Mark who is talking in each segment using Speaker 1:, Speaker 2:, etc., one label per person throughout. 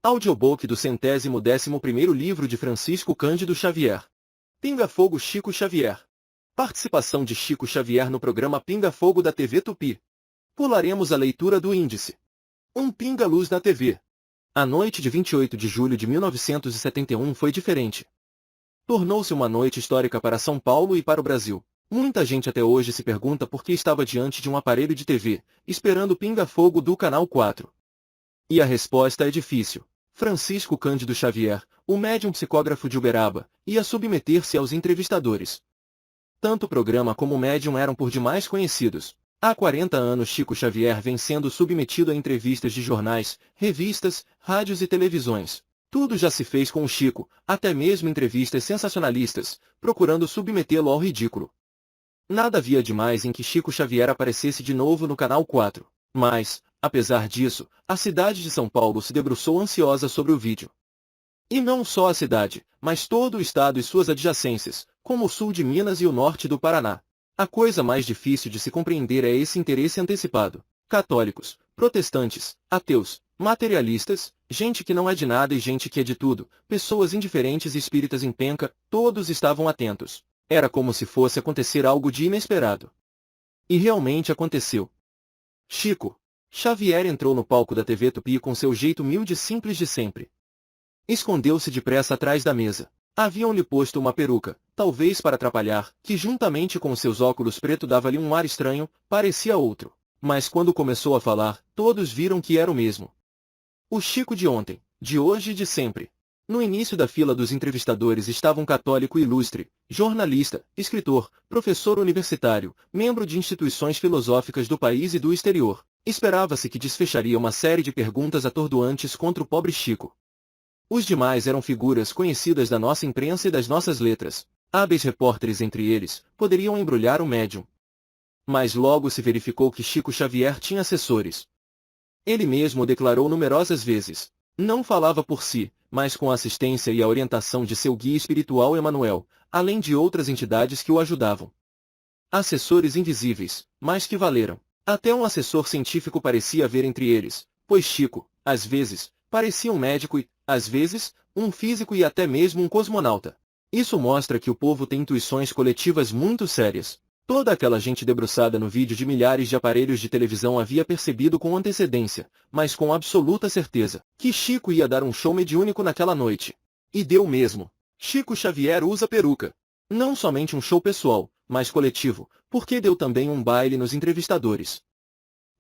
Speaker 1: Audiobook do 111º livro de Francisco Cândido Xavier. Pinga Fogo Chico Xavier. Participação de Chico Xavier no programa Pinga Fogo da TV Tupi. Pularemos a leitura do índice. Um pinga-luz na TV. A noite de 28 de julho de 1971 foi diferente. Tornou-se uma noite histórica para São Paulo e para o Brasil. Muita gente até hoje se pergunta por que estava diante de um aparelho de TV, esperando Pinga Fogo do Canal 4. E a resposta é difícil. Francisco Cândido Xavier, o médium psicógrafo de Uberaba, ia submeter-se aos entrevistadores. Tanto o programa como o médium eram por demais conhecidos. Há 40 anos Chico Xavier vem sendo submetido a entrevistas de jornais, revistas, rádios e televisões. Tudo já se fez com o Chico, até mesmo entrevistas sensacionalistas, procurando submetê-lo ao ridículo. Nada havia demais em que Chico Xavier aparecesse de novo no Canal 4. Mas, apesar disso, a cidade de São Paulo se debruçou ansiosa sobre o vídeo. E não só a cidade, mas todo o estado e suas adjacências, como o sul de Minas e o norte do Paraná. A coisa mais difícil de se compreender é esse interesse antecipado. Católicos, protestantes, ateus, materialistas, gente que não é de nada e gente que é de tudo, pessoas indiferentes e espíritas em penca, todos estavam atentos. Era como se fosse acontecer algo de inesperado. E realmente aconteceu. Chico Xavier entrou no palco da TV Tupi com seu jeito humilde e simples de sempre. Escondeu-se depressa atrás da mesa. Haviam-lhe posto uma peruca, talvez para atrapalhar, que juntamente com seus óculos preto dava-lhe um ar estranho, parecia outro. Mas quando começou a falar, todos viram que era o mesmo. O Chico de ontem, de hoje e de sempre. No início da fila dos entrevistadores estava um católico ilustre, jornalista, escritor, professor universitário, membro de instituições filosóficas do país e do exterior. Esperava-se que desfecharia uma série de perguntas atordoantes contra o pobre Chico. Os demais eram figuras conhecidas da nossa imprensa e das nossas letras. Hábeis repórteres entre eles, poderiam embrulhar o médium. Mas logo se verificou que Chico Xavier tinha assessores. Ele mesmo o declarou numerosas vezes. Não falava por si, mas com a assistência e a orientação de seu guia espiritual Emanuel, além de outras entidades que o ajudavam. Assessores invisíveis, mas que valeram. Até um assessor científico parecia haver entre eles, pois Chico, às vezes, parecia um médico e, às vezes, um físico e até mesmo um cosmonauta. Isso mostra que o povo tem intuições coletivas muito sérias. Toda aquela gente debruçada no vídeo de milhares de aparelhos de televisão havia percebido com antecedência, mas com absoluta certeza, que Chico ia dar um show mediúnico naquela noite. E deu mesmo. Chico Xavier usa peruca. Não somente um show pessoal, mas coletivo, porque deu também um baile nos entrevistadores.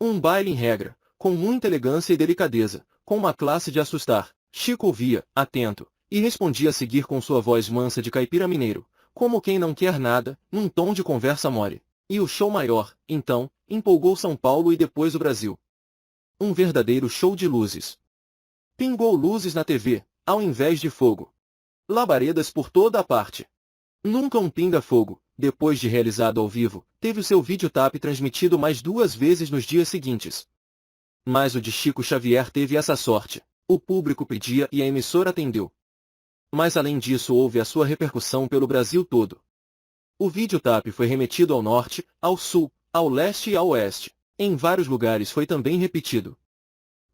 Speaker 1: Um baile em regra, com muita elegância e delicadeza, com uma classe de assustar. Chico ouvia, atento, e respondia a seguir com sua voz mansa de caipira mineiro, como quem não quer nada, num tom de conversa mole. E o show maior, então, empolgou São Paulo e depois o Brasil. Um verdadeiro show de luzes. Pingou luzes na TV, ao invés de fogo. Labaredas por toda a parte. Nunca um pinga-fogo, depois de realizado ao vivo, teve o seu videotap transmitido mais 2 vezes nos dias seguintes. Mas o de Chico Xavier teve essa sorte. O público pedia e a emissora atendeu. Mas além disso houve a sua repercussão pelo Brasil todo. O videotap foi remetido ao norte, ao sul, ao leste e ao oeste. Em vários lugares foi também repetido.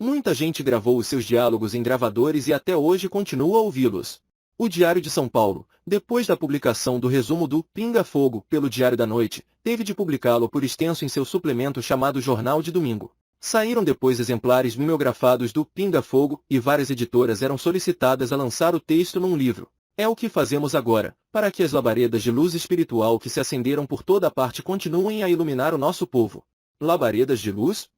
Speaker 1: Muita gente gravou os seus diálogos em gravadores e até hoje continua a ouvi-los. O Diário de São Paulo, depois da publicação do resumo do Pinga Fogo pelo Diário da Noite, teve de publicá-lo por extenso em seu suplemento chamado Jornal de Domingo. Saíram depois exemplares mimeografados do Pinga Fogo e várias editoras eram solicitadas a lançar o texto num livro. É o que fazemos agora, para que as labaredas de luz espiritual que se acenderam por toda parte continuem a iluminar o nosso povo. Labaredas de luz?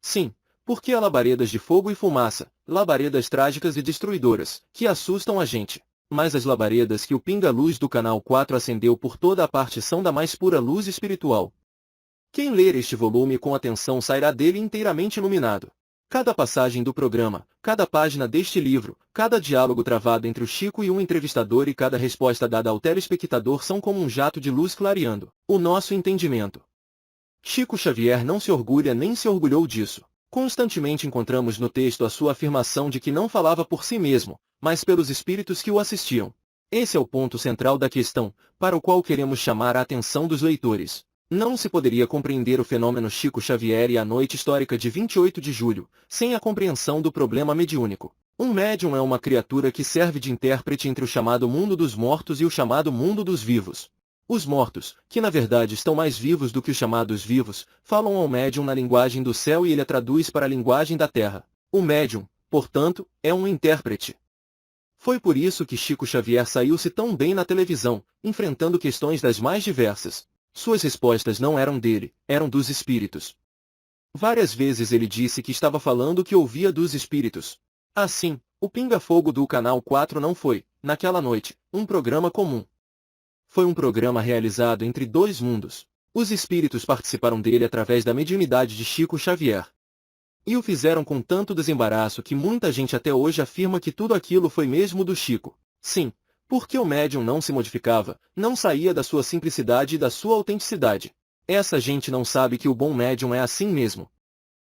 Speaker 1: Sim, porque há labaredas de fogo e fumaça, labaredas trágicas e destruidoras, que assustam a gente. Mas as labaredas que o Pinga-Luz do Canal 4 acendeu por toda a parte são da mais pura luz espiritual. Quem ler este volume com atenção sairá dele inteiramente iluminado. Cada passagem do programa, cada página deste livro, cada diálogo travado entre o Chico e um entrevistador e cada resposta dada ao telespectador são como um jato de luz clareando o nosso entendimento. Chico Xavier não se orgulha nem se orgulhou disso. Constantemente encontramos no texto a sua afirmação de que não falava por si mesmo, mas pelos espíritos que o assistiam. Esse é o ponto central da questão, para o qual queremos chamar a atenção dos leitores. Não se poderia compreender o fenômeno Chico Xavier e a noite histórica de 28 de julho, sem a compreensão do problema mediúnico. Um médium é uma criatura que serve de intérprete entre o chamado mundo dos mortos e o chamado mundo dos vivos. Os mortos, que na verdade estão mais vivos do que os chamados vivos, falam ao médium na linguagem do céu e ele a traduz para a linguagem da terra. O médium, portanto, é um intérprete. Foi por isso que Chico Xavier saiu-se tão bem na televisão, enfrentando questões das mais diversas. Suas respostas não eram dele, eram dos espíritos. Várias vezes ele disse que estava falando o que ouvia dos espíritos. Assim, o Pinga Fogo do Canal 4 não foi, naquela noite, um programa comum. Foi um programa realizado entre dois mundos. Os espíritos participaram dele através da mediunidade de Chico Xavier. E o fizeram com tanto desembaraço que muita gente até hoje afirma que tudo aquilo foi mesmo do Chico. Sim, porque o médium não se modificava, não saía da sua simplicidade e da sua autenticidade. Essa gente não sabe que o bom médium é assim mesmo.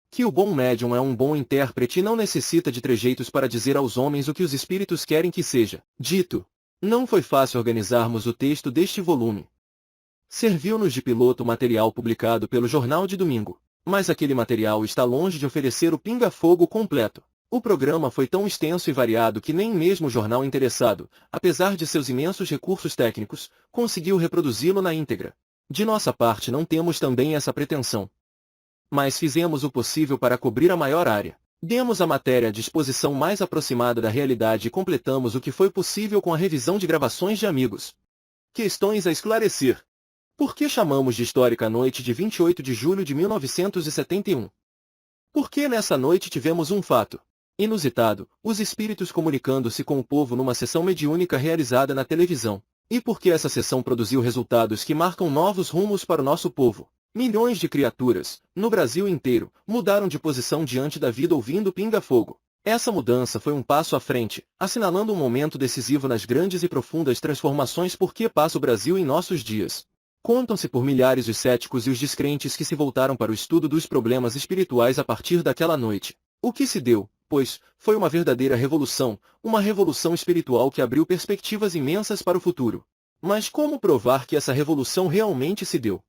Speaker 1: Que o bom médium é um bom intérprete e não necessita de trejeitos para dizer aos homens o que os espíritos querem que seja dito. Não foi fácil organizarmos o texto deste volume. Serviu-nos de piloto material publicado pelo Jornal de Domingo, mas aquele material está longe de oferecer o pinga-fogo completo. O programa foi tão extenso e variado que nem mesmo o jornal interessado, apesar de seus imensos recursos técnicos, conseguiu reproduzi-lo na íntegra. De nossa parte não temos também essa pretensão. Mas fizemos o possível para cobrir a maior área. Demos à matéria a disposição mais aproximada da realidade e completamos o que foi possível com a revisão de gravações de amigos. Questões a esclarecer. Por que chamamos de histórica a noite de 28 de julho de 1971? Porque nessa noite tivemos um fato inusitado, os espíritos comunicando-se com o povo numa sessão mediúnica realizada na televisão. E porque essa sessão produziu resultados que marcam novos rumos para o nosso povo. Milhões de criaturas, no Brasil inteiro, mudaram de posição diante da vida ouvindo Pinga-Fogo. Essa mudança foi um passo à frente, assinalando um momento decisivo nas grandes e profundas transformações por que passa o Brasil em nossos dias. Contam-se por milhares os céticos e os descrentes que se voltaram para o estudo dos problemas espirituais a partir daquela noite. O que se deu, pois, foi uma verdadeira revolução, uma revolução espiritual que abriu perspectivas imensas para o futuro. Mas como provar que essa revolução realmente se deu?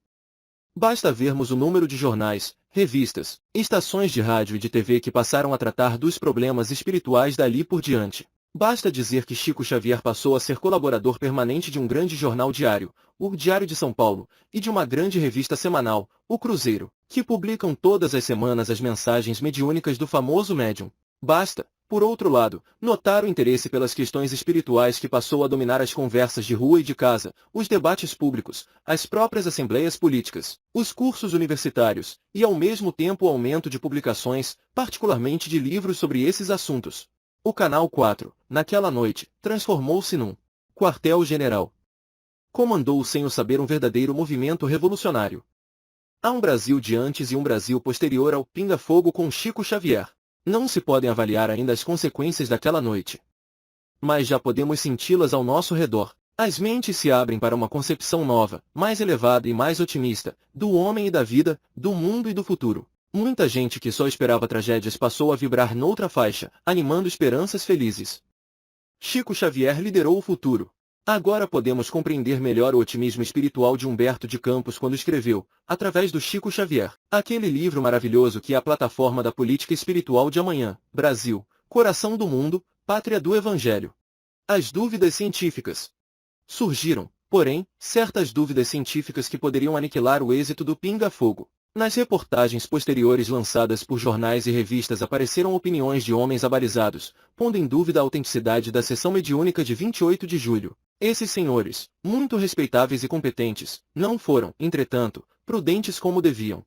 Speaker 1: Basta vermos o número de jornais, revistas, estações de rádio e de TV que passaram a tratar dos problemas espirituais dali por diante. Basta dizer que Chico Xavier passou a ser colaborador permanente de um grande jornal diário, o Diário de São Paulo, e de uma grande revista semanal, o Cruzeiro, que publicam todas as semanas as mensagens mediúnicas do famoso médium. Basta, por outro lado, notar o interesse pelas questões espirituais que passou a dominar as conversas de rua e de casa, os debates públicos, as próprias assembleias políticas, os cursos universitários, e ao mesmo tempo o aumento de publicações, particularmente de livros sobre esses assuntos. O Canal 4, naquela noite, transformou-se num quartel-general. Comandou sem o saber um verdadeiro movimento revolucionário. Há um Brasil de antes e um Brasil posterior ao Pinga-Fogo com Chico Xavier. Não se podem avaliar ainda as consequências daquela noite. Mas já podemos senti-las ao nosso redor. As mentes se abrem para uma concepção nova, mais elevada e mais otimista, do homem e da vida, do mundo e do futuro. Muita gente que só esperava tragédias passou a vibrar noutra faixa, animando esperanças felizes. Chico Xavier liderou o futuro. Agora podemos compreender melhor o otimismo espiritual de Humberto de Campos quando escreveu, através do Chico Xavier, aquele livro maravilhoso que é a plataforma da política espiritual de amanhã, Brasil, coração do mundo, pátria do Evangelho. As dúvidas científicas. Surgiram, porém, certas dúvidas científicas que poderiam aniquilar o êxito do Pinga-Fogo. Nas reportagens posteriores lançadas por jornais e revistas apareceram opiniões de homens abalizados, pondo em dúvida a autenticidade da sessão mediúnica de 28 de julho. Esses senhores, muito respeitáveis e competentes, não foram, entretanto, prudentes como deviam.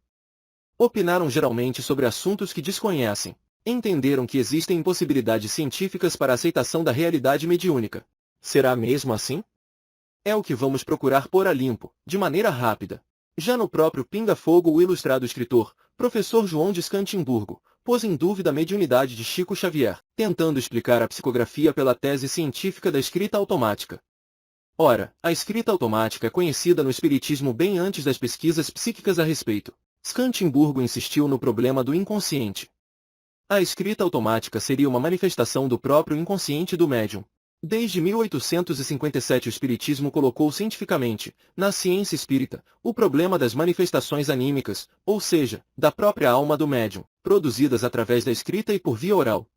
Speaker 1: Opinaram geralmente sobre assuntos que desconhecem. Entenderam que existem impossibilidades científicas para a aceitação da realidade mediúnica. Será mesmo assim? É o que vamos procurar pôr a limpo, de maneira rápida. Já no próprio Pinga-Fogo, o ilustrado escritor, professor João de Scantimburgo, pôs em dúvida a mediunidade de Chico Xavier, tentando explicar a psicografia pela tese científica da escrita automática. Ora, a escrita automática é conhecida no espiritismo bem antes das pesquisas psíquicas a respeito. Scantimburgo insistiu no problema do inconsciente. A escrita automática seria uma manifestação do próprio inconsciente do médium. Desde 1857 o espiritismo colocou cientificamente, na ciência espírita, o problema das manifestações anímicas, ou seja, da própria alma do médium, produzidas através da escrita e por via oral.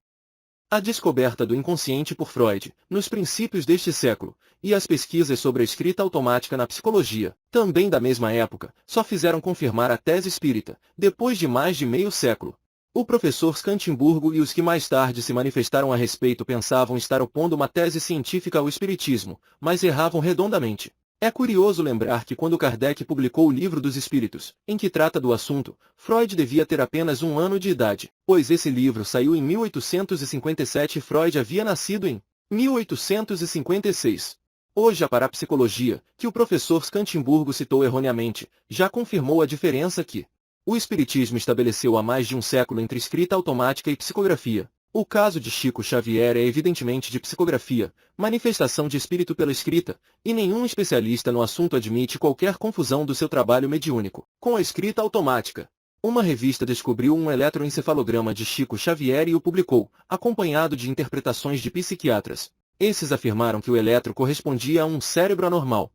Speaker 1: A descoberta do inconsciente por Freud, nos princípios deste século, e as pesquisas sobre a escrita automática na psicologia, também da mesma época, só fizeram confirmar a tese espírita, depois de mais de meio século. O professor Scantimburgo e os que mais tarde se manifestaram a respeito pensavam estar opondo uma tese científica ao espiritismo, mas erravam redondamente. É curioso lembrar que quando Kardec publicou o Livro dos Espíritos, em que trata do assunto, Freud devia ter apenas 1 ano de idade, pois esse livro saiu em 1857 e Freud havia nascido em 1856. Hoje a parapsicologia, que o professor Scantimburgo citou erroneamente, já confirmou a diferença que o espiritismo estabeleceu há mais de um século entre escrita automática e psicografia. O caso de Chico Xavier é evidentemente de psicografia, manifestação de espírito pela escrita, e nenhum especialista no assunto admite qualquer confusão do seu trabalho mediúnico com a escrita automática. Uma revista descobriu um eletroencefalograma de Chico Xavier e o publicou, acompanhado de interpretações de psiquiatras. Esses afirmaram que o eletro correspondia a um cérebro anormal.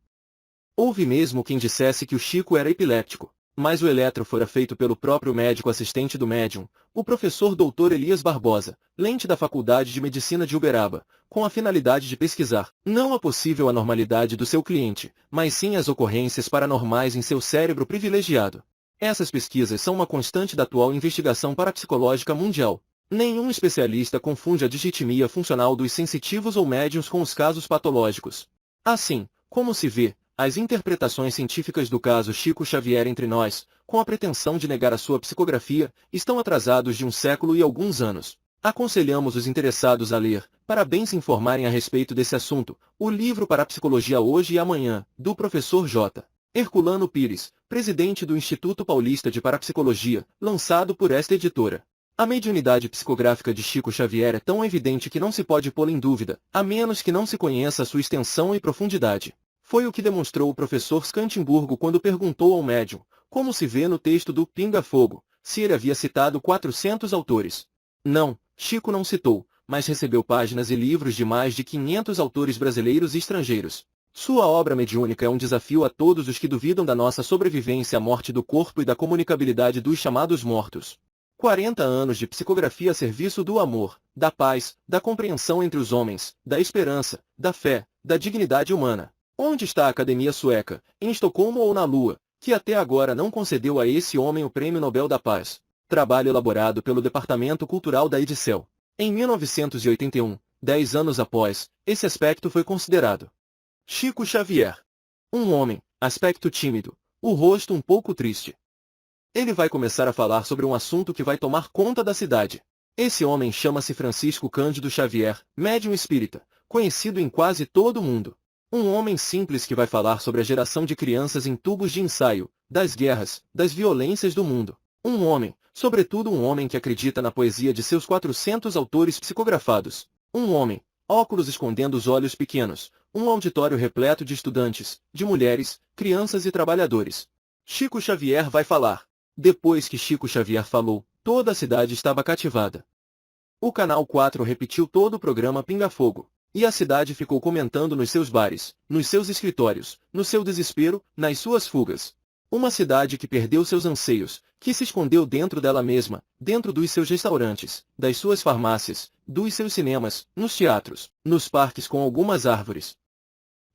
Speaker 1: Houve mesmo quem dissesse que o Chico era epiléptico. Mas o eletro fora feito pelo próprio médico assistente do médium, o professor Dr. Elias Barbosa, lente da Faculdade de Medicina de Uberaba, com a finalidade de pesquisar, não a possível anormalidade do seu cliente, mas sim as ocorrências paranormais em seu cérebro privilegiado. Essas pesquisas são uma constante da atual investigação parapsicológica mundial. Nenhum especialista confunde a digitimia funcional dos sensitivos ou médiuns com os casos patológicos. Assim, como se vê, as interpretações científicas do caso Chico Xavier entre nós, com a pretensão de negar a sua psicografia, estão atrasados de 1 século e alguns anos. Aconselhamos os interessados a ler, para bem se informarem a respeito desse assunto, o livro Parapsicologia Hoje e Amanhã, do professor J. Herculano Pires, presidente do Instituto Paulista de Parapsicologia, lançado por esta editora. A mediunidade psicográfica de Chico Xavier é tão evidente que não se pode pô-la em dúvida, a menos que não se conheça sua extensão e profundidade. Foi o que demonstrou o professor Scantimburgo quando perguntou ao médium, como se vê no texto do Pinga Fogo, se ele havia citado 400 autores. Não, Chico não citou, mas recebeu páginas e livros de mais de 500 autores brasileiros e estrangeiros. Sua obra mediúnica é um desafio a todos os que duvidam da nossa sobrevivência à morte do corpo e da comunicabilidade dos chamados mortos. 40 anos de psicografia a serviço do amor, da paz, da compreensão entre os homens, da esperança, da fé, da dignidade humana. Onde está a Academia Sueca, em Estocolmo ou na Lua, que até agora não concedeu a esse homem o Prêmio Nobel da Paz? Trabalho elaborado pelo Departamento Cultural da Edicel. Em 1981, 10 anos após, esse aspecto foi considerado. Chico Xavier. Um homem, aspecto tímido, o rosto um pouco triste. Ele vai começar a falar sobre um assunto que vai tomar conta da cidade. Esse homem chama-se Francisco Cândido Xavier, médium espírita, conhecido em quase todo o mundo. Um homem simples que vai falar sobre a geração de crianças em tubos de ensaio, das guerras, das violências do mundo. Um homem, sobretudo um homem que acredita na poesia de seus 400 autores psicografados. Um homem, óculos escondendo os olhos pequenos, um auditório repleto de estudantes, de mulheres, crianças e trabalhadores. Chico Xavier vai falar. Depois que Chico Xavier falou, toda a cidade estava cativada. O Canal 4 repetiu todo o programa Pinga Fogo. E a cidade ficou comentando nos seus bares, nos seus escritórios, no seu desespero, nas suas fugas. Uma cidade que perdeu seus anseios, que se escondeu dentro dela mesma, dentro dos seus restaurantes, das suas farmácias, dos seus cinemas, nos teatros, nos parques com algumas árvores.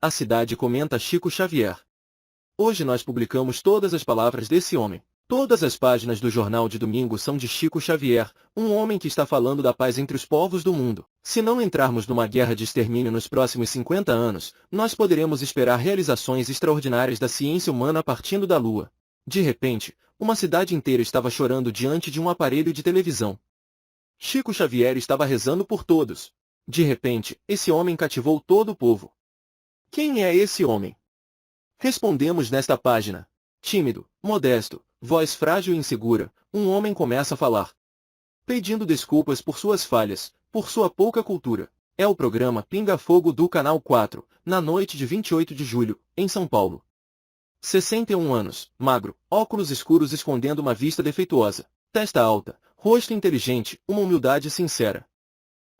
Speaker 1: A cidade comenta Chico Xavier. Hoje nós publicamos todas as palavras desse homem. Todas as páginas do jornal de domingo são de Chico Xavier, um homem que está falando da paz entre os povos do mundo. Se não entrarmos numa guerra de extermínio nos próximos 50 anos, nós poderemos esperar realizações extraordinárias da ciência humana partindo da Lua. De repente, uma cidade inteira estava chorando diante de um aparelho de televisão. Chico Xavier estava rezando por todos. De repente, esse homem cativou todo o povo. Quem é esse homem? Respondemos nesta página. Tímido, modesto, voz frágil e insegura, um homem começa a falar. Pedindo desculpas por suas falhas, por sua pouca cultura. É o programa Pinga Fogo do Canal 4, na noite de 28 de julho, em São Paulo. 61 anos, magro, óculos escuros escondendo uma vista defeituosa, testa alta, rosto inteligente, uma humildade sincera.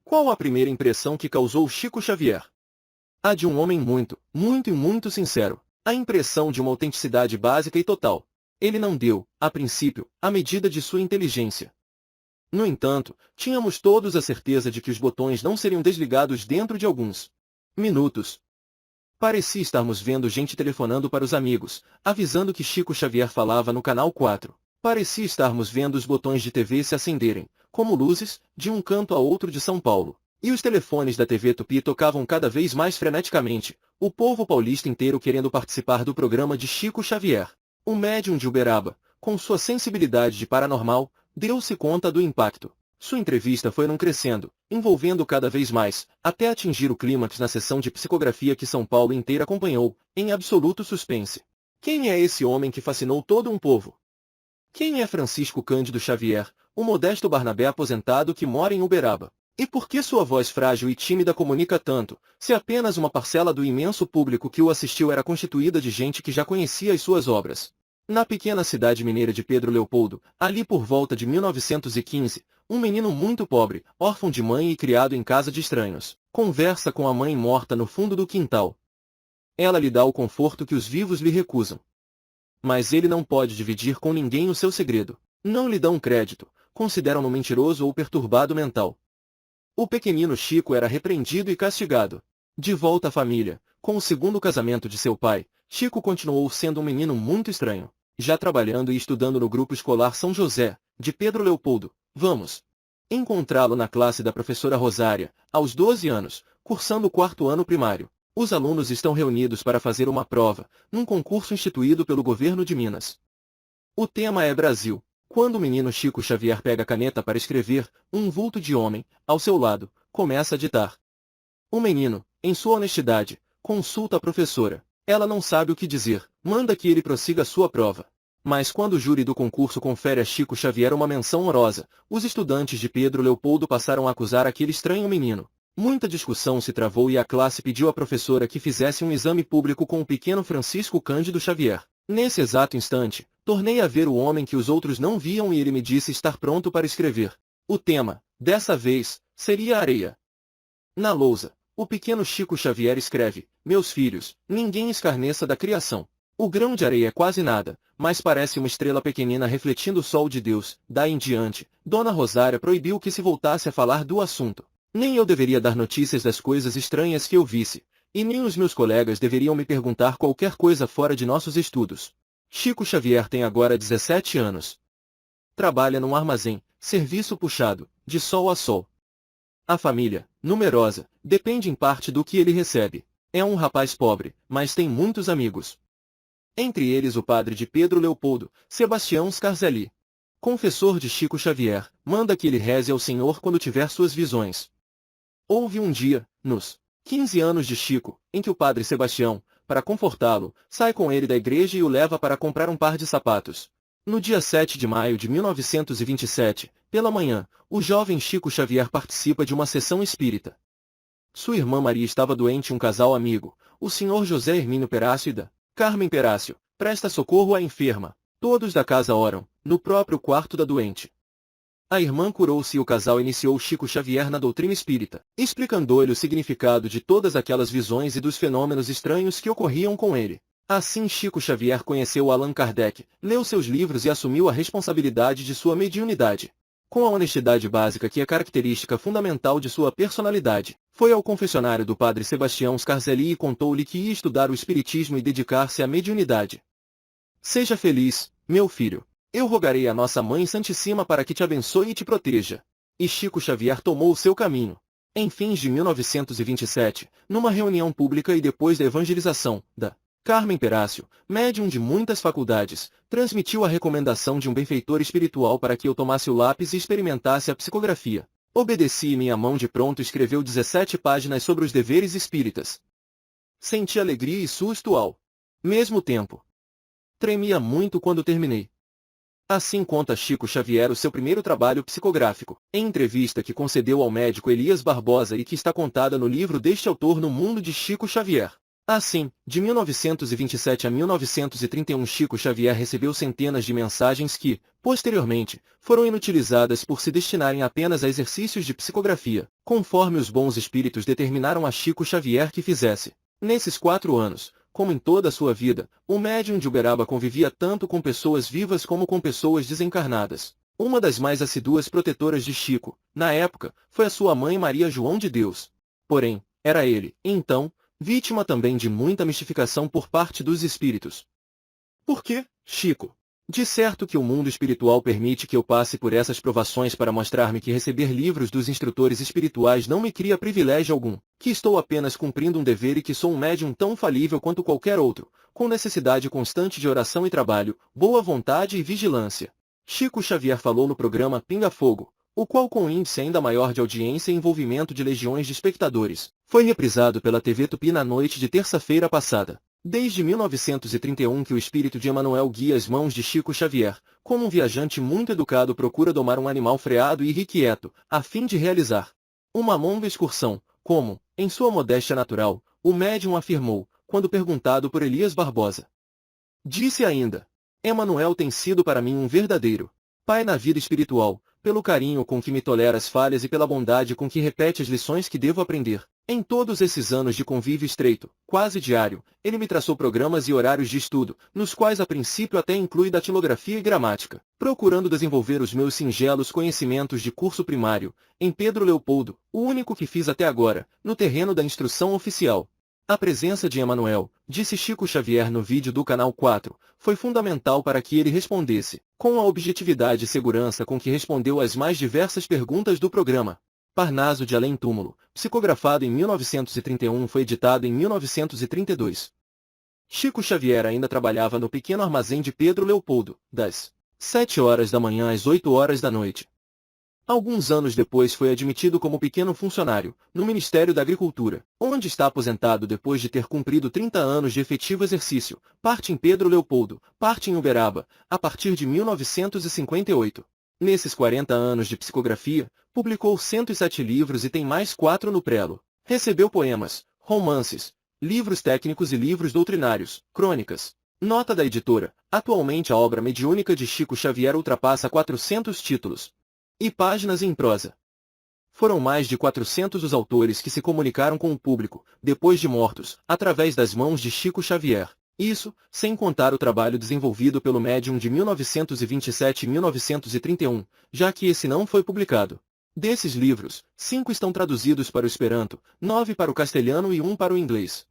Speaker 1: Qual a primeira impressão que causou Chico Xavier? A de um homem muito, muito e muito sincero. A impressão de uma autenticidade básica e total. Ele não deu, a princípio, a medida de sua inteligência. No entanto, tínhamos todos a certeza de que os botões não seriam desligados dentro de alguns minutos. Parecia estarmos vendo gente telefonando para os amigos, avisando que Chico Xavier falava no canal 4. Parecia estarmos vendo os botões de TV se acenderem, como luzes, de um canto a outro de São Paulo. E os telefones da TV Tupi tocavam cada vez mais freneticamente, o povo paulista inteiro querendo participar do programa de Chico Xavier. O médium de Uberaba, com sua sensibilidade de paranormal, deu-se conta do impacto. Sua entrevista foi num crescendo, envolvendo cada vez mais, até atingir o clímax na sessão de psicografia que São Paulo inteira acompanhou, em absoluto suspense. Quem é esse homem que fascinou todo um povo? Quem é Francisco Cândido Xavier, o modesto Barnabé aposentado que mora em Uberaba? E por que sua voz frágil e tímida comunica tanto, se apenas uma parcela do imenso público que o assistiu era constituída de gente que já conhecia as suas obras? Na pequena cidade mineira de Pedro Leopoldo, ali por volta de 1915, um menino muito pobre, órfão de mãe e criado em casa de estranhos, conversa com a mãe morta no fundo do quintal. Ela lhe dá o conforto que os vivos lhe recusam. Mas ele não pode dividir com ninguém o seu segredo. Não lhe dão crédito, consideram-no mentiroso ou perturbado mental. O pequenino Chico era repreendido e castigado. De volta à família, com o segundo casamento de seu pai, Chico continuou sendo um menino muito estranho, já trabalhando e estudando no grupo escolar São José, de Pedro Leopoldo. Vamos encontrá-lo na classe da professora Rosária, aos 12 anos, cursando o 4º ano primário. Os alunos estão reunidos para fazer uma prova, num concurso instituído pelo governo de Minas. O tema é Brasil. Quando o menino Chico Xavier pega a caneta para escrever, um vulto de homem, ao seu lado, começa a ditar. O menino, em sua honestidade, consulta a professora. Ela não sabe o que dizer, manda que ele prossiga sua prova. Mas quando o júri do concurso confere a Chico Xavier uma menção honrosa, os estudantes de Pedro Leopoldo passaram a acusar aquele estranho menino. Muita discussão se travou e a classe pediu à professora que fizesse um exame público com o pequeno Francisco Cândido Xavier. Nesse exato instante, tornei a ver o homem que os outros não viam e ele me disse estar pronto para escrever. O tema, dessa vez, seria a areia. Na lousa, o pequeno Chico Xavier escreve: Meus filhos, ninguém escarneça da criação. O grão de areia é quase nada, mas parece uma estrela pequenina refletindo o sol de Deus. Daí em diante, Dona Rosária proibiu que se voltasse a falar do assunto. Nem eu deveria dar notícias das coisas estranhas que eu visse, e nem os meus colegas deveriam me perguntar qualquer coisa fora de nossos estudos. Chico Xavier tem agora 17 anos. Trabalha num armazém, serviço puxado, de sol a sol. A família, numerosa, depende em parte do que ele recebe. É um rapaz pobre, mas tem muitos amigos. Entre eles o padre de Pedro Leopoldo, Sebastião Scarzelli. Confessor de Chico Xavier, manda que ele reze ao Senhor quando tiver suas visões. Houve um dia, nos 15 anos de Chico, em que o padre Sebastião, para confortá-lo, sai com ele da igreja e o leva para comprar um par de sapatos. No dia 7 de maio de 1927, pela manhã, o jovem Chico Xavier participa de uma sessão espírita. Sua irmã Maria estava doente e um casal amigo, o senhor José Hermínio Perácio e da Carmen Perácio, presta socorro à enferma. Todos da casa oram, no próprio quarto da doente. A irmã curou-se e o casal iniciou Chico Xavier na doutrina espírita, explicando-lhe o significado de todas aquelas visões e dos fenômenos estranhos que ocorriam com ele. Assim Chico Xavier conheceu Allan Kardec, leu seus livros e assumiu a responsabilidade de sua mediunidade. Com a honestidade básica que é característica fundamental de sua personalidade, foi ao confessionário do padre Sebastião Scarzelli e contou-lhe que ia estudar o espiritismo e dedicar-se à mediunidade. Seja feliz, meu filho. Eu rogarei a Nossa Mãe Santíssima para que te abençoe e te proteja. E Chico Xavier tomou o seu caminho. Em fins de 1927, numa reunião pública e depois da evangelização, da Carmen Perácio, médium de muitas faculdades, transmitiu a recomendação de um benfeitor espiritual para que eu tomasse o lápis e experimentasse a psicografia. Obedeci e minha mão de pronto escreveu 17 páginas sobre os deveres espíritas. Senti alegria e susto ao mesmo tempo. Tremia muito quando terminei. Assim conta Chico Xavier o seu primeiro trabalho psicográfico, em entrevista que concedeu ao médico Elias Barbosa e que está contada no livro deste autor No Mundo de Chico Xavier. Assim, de 1927 a 1931 Chico Xavier recebeu centenas de mensagens que, posteriormente, foram inutilizadas por se destinarem apenas a exercícios de psicografia, conforme os bons espíritos determinaram a Chico Xavier que fizesse. Nesses 4 anos, como em toda a sua vida, o médium de Uberaba convivia tanto com pessoas vivas como com pessoas desencarnadas. Uma das mais assíduas protetoras de Chico, na época, foi a sua mãe Maria João de Deus. Porém, era ele, então, vítima também de muita mistificação por parte dos espíritos. Por quê, Chico? De certo que o mundo espiritual permite que eu passe por essas provações para mostrar-me que receber livros dos instrutores espirituais não me cria privilégio algum, que estou apenas cumprindo um dever e que sou um médium tão falível quanto qualquer outro, com necessidade constante de oração e trabalho, boa vontade e vigilância. Chico Xavier falou no programa Pinga Fogo, o qual com índice ainda maior de audiência e envolvimento de legiões de espectadores, foi reprisado pela TV Tupi na noite de terça-feira passada. Desde 1931 que o espírito de Emanuel guia as mãos de Chico Xavier, como um viajante muito educado procura domar um animal freado e irrequieto, a fim de realizar uma longa excursão, como, em sua modéstia natural, o médium afirmou, quando perguntado por Elias Barbosa. Disse ainda: Emanuel tem sido para mim um verdadeiro pai na vida espiritual, pelo carinho com que me tolera as falhas e pela bondade com que repete as lições que devo aprender. Em todos esses anos de convívio estreito, quase diário, ele me traçou programas e horários de estudo, nos quais a princípio até inclui datilografia e gramática, procurando desenvolver os meus singelos conhecimentos de curso primário, em Pedro Leopoldo, o único que fiz até agora, no terreno da instrução oficial. A presença de Emanuel, disse Chico Xavier no vídeo do Canal 4, foi fundamental para que ele respondesse, com a objetividade e segurança com que respondeu às mais diversas perguntas do programa. Parnaso de Além Túmulo, psicografado em 1931, foi editado em 1932. Chico Xavier ainda trabalhava no pequeno armazém de Pedro Leopoldo, das 7 horas da manhã às 8 horas da noite. Alguns anos depois foi admitido como pequeno funcionário, no Ministério da Agricultura, onde está aposentado depois de ter cumprido 30 anos de efetivo exercício, parte em Pedro Leopoldo, parte em Uberaba, a partir de 1958. Nesses 40 anos de psicografia, publicou 107 livros e tem mais 4 no prelo. Recebeu poemas, romances, livros técnicos e livros doutrinários, crônicas. Nota da editora: atualmente a obra mediúnica de Chico Xavier ultrapassa 400 títulos e páginas em prosa. Foram mais de 400 os autores que se comunicaram com o público, depois de mortos, através das mãos de Chico Xavier. Isso, sem contar o trabalho desenvolvido pelo médium de 1927 e 1931, já que esse não foi publicado. Desses livros, 5 estão traduzidos para o Esperanto, 9 para o castelhano e 1 para o inglês.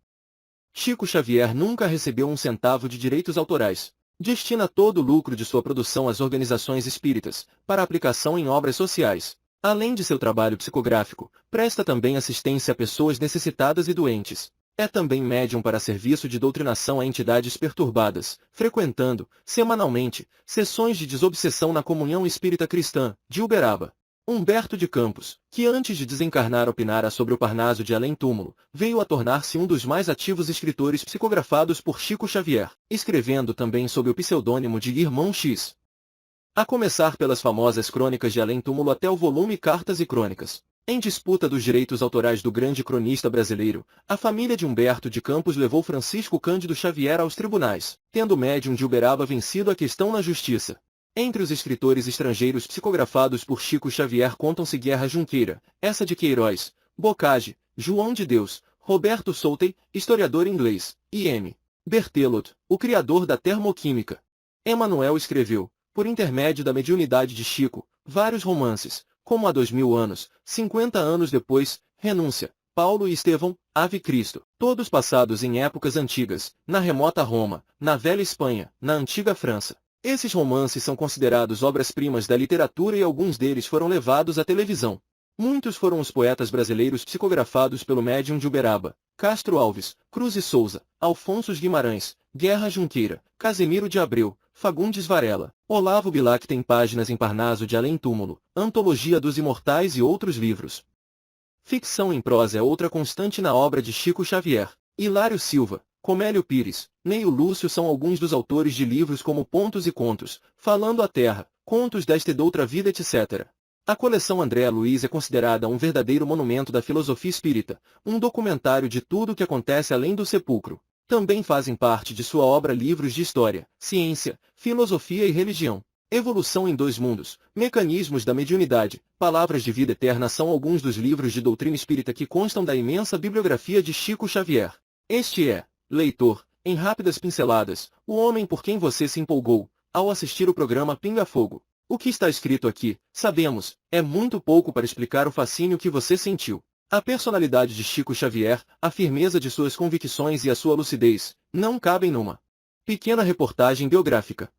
Speaker 1: Chico Xavier nunca recebeu um centavo de direitos autorais. Destina todo o lucro de sua produção às organizações espíritas, para aplicação em obras sociais. Além de seu trabalho psicográfico, presta também assistência a pessoas necessitadas e doentes. É também médium para serviço de doutrinação a entidades perturbadas, frequentando, semanalmente, sessões de desobsessão na Comunhão Espírita Cristã, de Uberaba. Humberto de Campos, que antes de desencarnar opinara sobre o Parnaso de Além Túmulo, veio a tornar-se um dos mais ativos escritores psicografados por Chico Xavier, escrevendo também sob o pseudônimo de Irmão X. A começar pelas famosas Crônicas de Além Túmulo até o volume Cartas e Crônicas. Em disputa dos direitos autorais do grande cronista brasileiro, a família de Humberto de Campos levou Francisco Cândido Xavier aos tribunais, tendo o médium de Uberaba vencido a questão na justiça. Entre os escritores estrangeiros psicografados por Chico Xavier contam-se Guerra Junqueira, Essa de Queiroz, Bocage, João de Deus, Roberto Soltey, historiador inglês, e M. Berthelot, o criador da termoquímica. Emanuel escreveu, por intermédio da mediunidade de Chico, vários romances, como Há 2000 anos, 50 anos depois, Renúncia, Paulo e Estevão, Ave Cristo, todos passados em épocas antigas, na remota Roma, na velha Espanha, na antiga França. Esses romances são considerados obras-primas da literatura e alguns deles foram levados à televisão. Muitos foram os poetas brasileiros psicografados pelo médium de Uberaba: Castro Alves, Cruz e Souza, Alfonso Guimarães, Guerra Junqueira, Casemiro de Abreu, Fagundes Varela, Olavo Bilac. Tem páginas em Parnaso de Além Túmulo, Antologia dos Imortais e outros livros. Ficção em prosa é outra constante na obra de Chico Xavier. Hilário Silva, Comélio Pires, Neio Lúcio são alguns dos autores de livros como Pontos e Contos, Falando a Terra, Contos desta e doutra Vida, etc. A coleção André Luiz é considerada um verdadeiro monumento da filosofia espírita, um documentário de tudo o que acontece além do sepulcro. Também fazem parte de sua obra livros de história, ciência, filosofia e religião. Evolução em Dois Mundos, Mecanismos da Mediunidade, Palavras de Vida Eterna são alguns dos livros de doutrina espírita que constam da imensa bibliografia de Chico Xavier. Este é, leitor, em rápidas pinceladas, o homem por quem você se empolgou, ao assistir o programa Pinga Fogo. O que está escrito aqui, sabemos, é muito pouco para explicar o fascínio que você sentiu. A personalidade de Chico Xavier, a firmeza de suas convicções e a sua lucidez, não cabem numa pequena reportagem biográfica.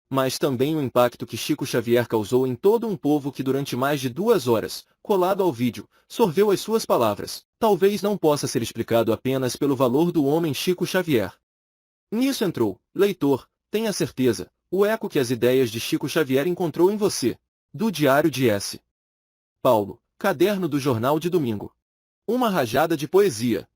Speaker 1: Mas também o impacto que Chico Xavier causou em todo um povo que durante mais de 2 horas, colado ao vídeo, sorveu as suas palavras, talvez não possa ser explicado apenas pelo valor do homem Chico Xavier. Nisso entrou, leitor, tenha certeza, o eco que as ideias de Chico Xavier encontrou em você. Do Diário de S. Paulo, caderno do Jornal de Domingo. Uma rajada de poesia.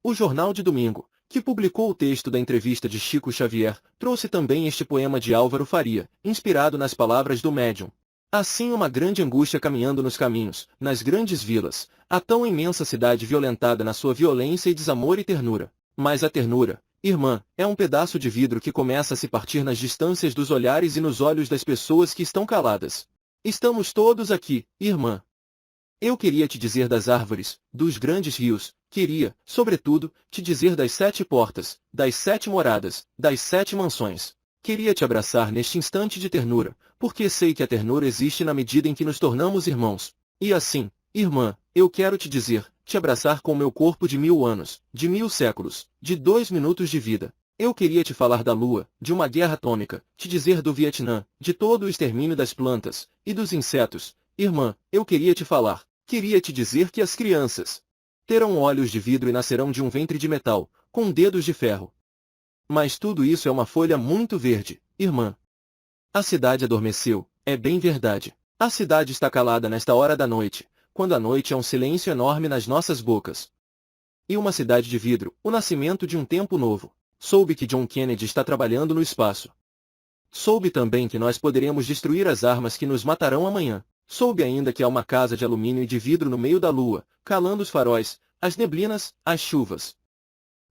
Speaker 1: O Jornal de Domingo, que publicou o texto da entrevista de Chico Xavier, trouxe também este poema de Álvaro Faria, inspirado nas palavras do médium. Assim uma grande angústia caminhando nos caminhos, nas grandes vilas, a tão imensa cidade violentada na sua violência e desamor e ternura. Mas a ternura, irmã, é um pedaço de vidro que começa a se partir nas distâncias dos olhares e nos olhos das pessoas que estão caladas. Estamos todos aqui, irmã. Eu queria te dizer das árvores, dos grandes rios, queria, sobretudo, te dizer das 7 portas, das 7 moradas, das 7 mansões. Queria te abraçar neste instante de ternura, porque sei que a ternura existe na medida em que nos tornamos irmãos. E assim, irmã, eu quero te dizer, te abraçar com meu corpo de 1000 anos, de 1000 séculos, de 2 minutos de vida. Eu queria te falar da lua, de uma guerra atômica, te dizer do Vietnã, de todo o extermínio das plantas, e dos insetos. Irmã, eu queria te falar. Queria te dizer que as crianças terão olhos de vidro e nascerão de um ventre de metal, com dedos de ferro. Mas tudo isso é uma folha muito verde, irmã. A cidade adormeceu, é bem verdade. A cidade está calada nesta hora da noite, quando a noite é um silêncio enorme nas nossas bocas. E uma cidade de vidro, o nascimento de um tempo novo. Soube que John Kennedy está trabalhando no espaço. Soube também que nós poderemos destruir as armas que nos matarão amanhã. Soube ainda que há uma casa de alumínio e de vidro no meio da lua, calando os faróis, as neblinas, as chuvas.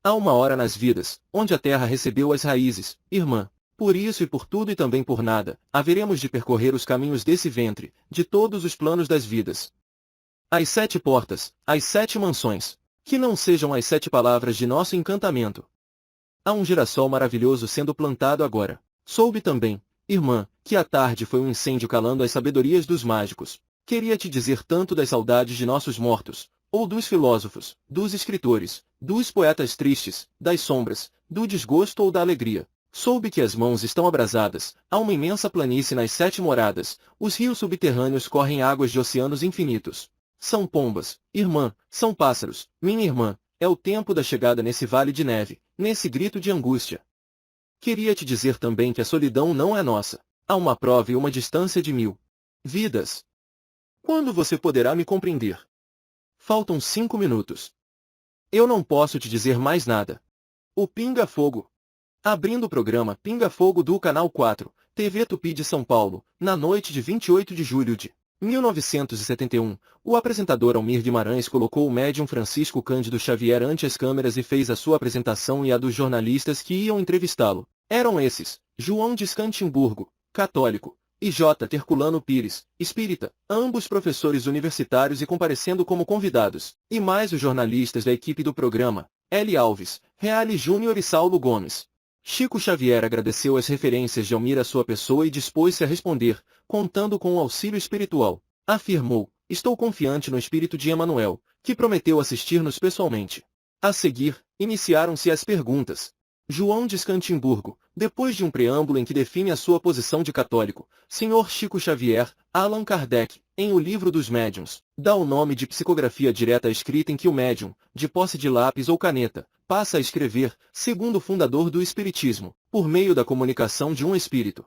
Speaker 1: Há uma hora nas vidas, onde a terra recebeu as raízes, irmã. Por isso e por tudo e também por nada, haveremos de percorrer os caminhos desse ventre, de todos os planos das vidas. As 7 portas, as 7 mansões. Que não sejam as 7 palavras de nosso encantamento. Há um girassol maravilhoso sendo plantado agora. Soube também, irmã, que à tarde foi um incêndio calando as sabedorias dos mágicos. Queria te dizer tanto das saudades de nossos mortos, ou dos filósofos, dos escritores, dos poetas tristes, das sombras, do desgosto ou da alegria. Soube que as mãos estão abrasadas, há uma imensa planície nas 7 moradas, os rios subterrâneos correm águas de oceanos infinitos. São pombas, irmã, são pássaros, minha irmã, é o tempo da chegada nesse vale de neve, nesse grito de angústia. Queria te dizer também que a solidão não é nossa. Há uma prova e uma distância de 1000 vidas. Quando você poderá me compreender? Faltam 5 minutos. Eu não posso te dizer mais nada. O Pinga Fogo. Abrindo o programa Pinga Fogo do Canal 4, TV Tupi de São Paulo, na noite de 28 de julho de 1971, o apresentador Almir Guimarães colocou o médium Francisco Cândido Xavier ante as câmeras e fez a sua apresentação e a dos jornalistas que iam entrevistá-lo. Eram esses, João de Scantimburgo, católico, e J. Terculano Pires, espírita, ambos professores universitários e comparecendo como convidados, e mais os jornalistas da equipe do programa, L. Alves, Reale Júnior e Saulo Gomes. Chico Xavier agradeceu as referências de Almir à sua pessoa e dispôs-se a responder, contando com o auxílio espiritual. Afirmou, estou confiante no espírito de Emanuel, que prometeu assistir-nos pessoalmente. A seguir, iniciaram-se as perguntas. João de Scantimburgo, depois de um preâmbulo em que define a sua posição de católico, Sr. Chico Xavier, Allan Kardec, em O Livro dos Médiuns, dá o nome de psicografia direta escrita em que o médium, de posse de lápis ou caneta, passa a escrever, segundo o fundador do Espiritismo, por meio da comunicação de um espírito.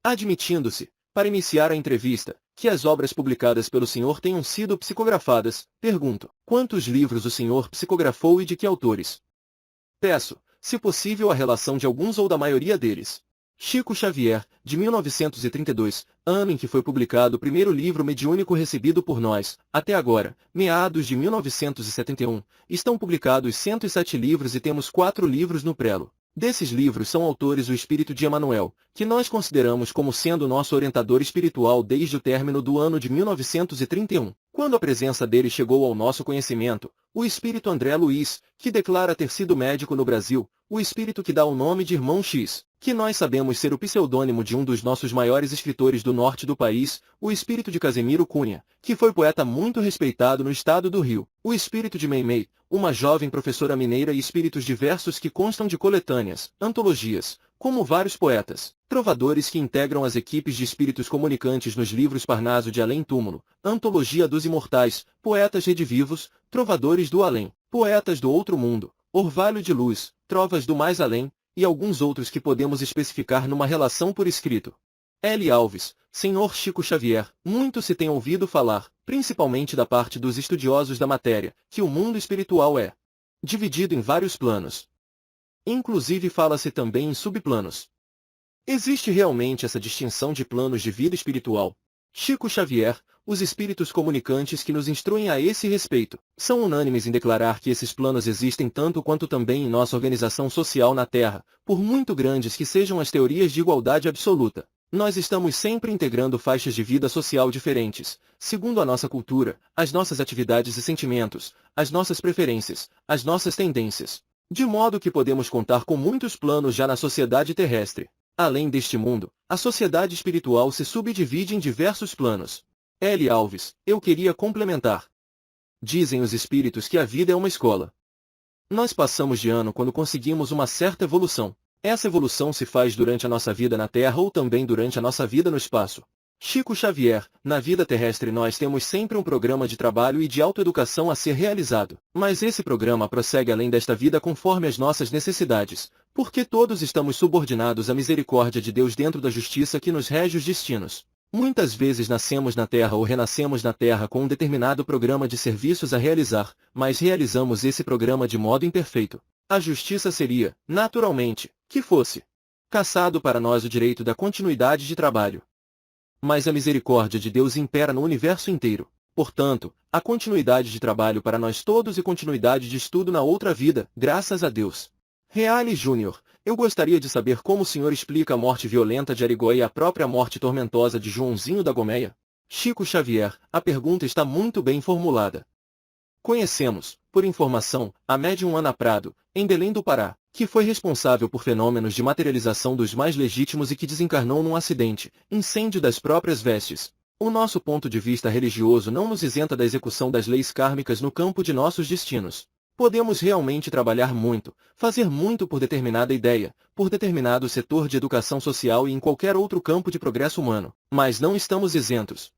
Speaker 1: Admitindo-se, para iniciar a entrevista, que as obras publicadas pelo senhor tenham sido psicografadas, pergunto, quantos livros o senhor psicografou e de que autores? Peço, se possível a relação de alguns ou da maioria deles. Chico Xavier, de 1932, ano em que foi publicado o primeiro livro mediúnico recebido por nós, até agora, meados de 1971, estão publicados 107 livros e temos 4 livros no prelo. Desses livros são autores o Espírito de Emmanuel, que nós consideramos como sendo nosso orientador espiritual desde o término do ano de 1931, quando a presença dele chegou ao nosso conhecimento, o Espírito André Luiz, que declara ter sido médico no Brasil, o Espírito que dá o nome de Irmão X, que nós sabemos ser o pseudônimo de um dos nossos maiores escritores do norte do país, o Espírito de Casemiro Cunha, que foi poeta muito respeitado no estado do Rio, o Espírito de Meimei, uma jovem professora mineira e espíritos diversos que constam de coletâneas, antologias, como vários poetas, trovadores que integram as equipes de espíritos comunicantes nos livros Parnaso de Além Túmulo, Antologia dos Imortais, Poetas Redivivos, Trovadores do Além, Poetas do Outro Mundo, Orvalho de Luz, Trovas do Mais Além, e alguns outros que podemos especificar numa relação por escrito. L. Alves, Senhor Chico Xavier, muito se tem ouvido falar, principalmente da parte dos estudiosos da matéria, que o mundo espiritual é dividido em vários planos. Inclusive fala-se também em subplanos. Existe realmente essa distinção de planos de vida espiritual? Chico Xavier, os espíritos comunicantes que nos instruem a esse respeito, são unânimes em declarar que esses planos existem tanto quanto também em nossa organização social na Terra, por muito grandes que sejam as teorias de igualdade absoluta. Nós estamos sempre integrando faixas de vida social diferentes, segundo a nossa cultura, as nossas atividades e sentimentos, as nossas preferências, as nossas tendências. De modo que podemos contar com muitos planos já na sociedade terrestre. Além deste mundo, a sociedade espiritual se subdivide em diversos planos. L. Alves, eu queria complementar. Dizem os espíritos que a vida é uma escola. Nós passamos de ano quando conseguimos uma certa evolução. Essa evolução se faz durante a nossa vida na Terra ou também durante a nossa vida no espaço. Chico Xavier, na vida terrestre nós temos sempre um programa de trabalho e de autoeducação a ser realizado, mas esse programa prossegue além desta vida conforme as nossas necessidades, porque todos estamos subordinados à misericórdia de Deus dentro da justiça que nos rege os destinos. Muitas vezes nascemos na Terra ou renascemos na Terra com um determinado programa de serviços a realizar, mas realizamos esse programa de modo imperfeito. A justiça seria, naturalmente, que fosse cassado para nós o direito da continuidade de trabalho. Mas a misericórdia de Deus impera no universo inteiro. Portanto, há continuidade de trabalho para nós todos e continuidade de estudo na outra vida, graças a Deus. Reale Júnior, eu gostaria de saber como o senhor explica a morte violenta de Arigó e a própria morte tormentosa de Joãozinho da Gomeia. Chico Xavier, a pergunta está muito bem formulada. Conhecemos, por informação, a médium Ana Prado, em Belém do Pará, que foi responsável por fenômenos de materialização dos mais legítimos e que desencarnou num acidente, incêndio das próprias vestes. O nosso ponto de vista religioso não nos isenta da execução das leis kármicas no campo de nossos destinos. Podemos realmente trabalhar muito, fazer muito por determinada ideia, por determinado setor de educação social e em qualquer outro campo de progresso humano, mas não estamos isentos.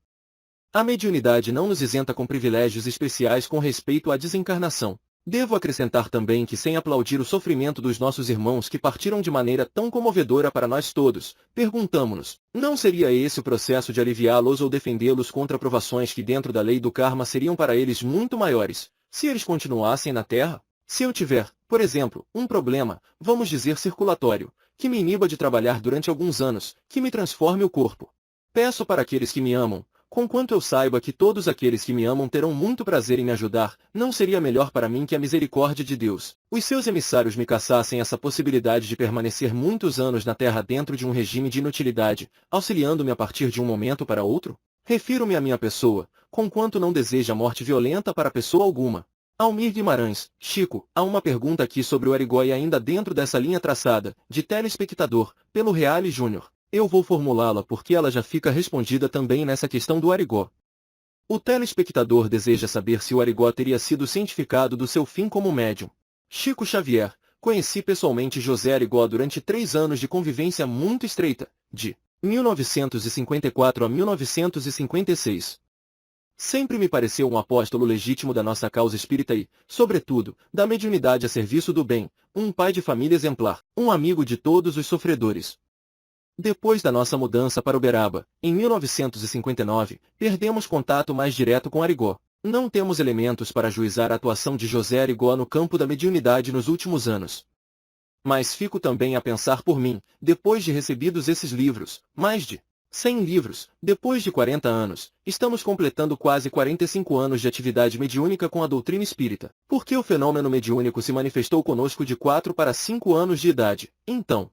Speaker 1: A mediunidade não nos isenta com privilégios especiais com respeito à desencarnação. Devo acrescentar também que sem aplaudir o sofrimento dos nossos irmãos que partiram de maneira tão comovedora para nós todos, perguntamo-nos, não seria esse o processo de aliviá-los ou defendê-los contra provações que dentro da lei do karma seriam para eles muito maiores, se eles continuassem na Terra? Se eu tiver, por exemplo, um problema, vamos dizer circulatório, que me iniba de trabalhar durante alguns anos, que me transforme o corpo. Peço para aqueles que me amam, conquanto eu saiba que todos aqueles que me amam terão muito prazer em me ajudar, não seria melhor para mim que a misericórdia de Deus, os seus emissários me cassassem essa possibilidade de permanecer muitos anos na Terra dentro de um regime de inutilidade, auxiliando-me a partir de um momento para outro? Refiro-me à minha pessoa, conquanto não deseja morte violenta para pessoa alguma. Almir Guimarães, Chico, há uma pergunta aqui sobre o Arigó e ainda dentro dessa linha traçada, de telespectador, pelo Reale Júnior. Eu vou formulá-la porque ela já fica respondida também nessa questão do Arigó. O telespectador deseja saber se o Arigó teria sido cientificado do seu fim como médium. Chico Xavier, conheci pessoalmente José Arigó durante 3 anos de convivência muito estreita, de 1954 a 1956. Sempre me pareceu um apóstolo legítimo da nossa causa espírita e, sobretudo, da mediunidade a serviço do bem, um pai de família exemplar, um amigo de todos os sofredores. Depois da nossa mudança para Uberaba, em 1959, perdemos contato mais direto com Arigó. Não temos elementos para juizar a atuação de José Arigó no campo da mediunidade nos últimos anos. Mas fico também a pensar por mim, depois de recebidos esses livros, mais de 100 livros, depois de 40 anos, estamos completando quase 45 anos de atividade mediúnica com a doutrina espírita. Porque o fenômeno mediúnico se manifestou conosco de 4 para 5 anos de idade. Então,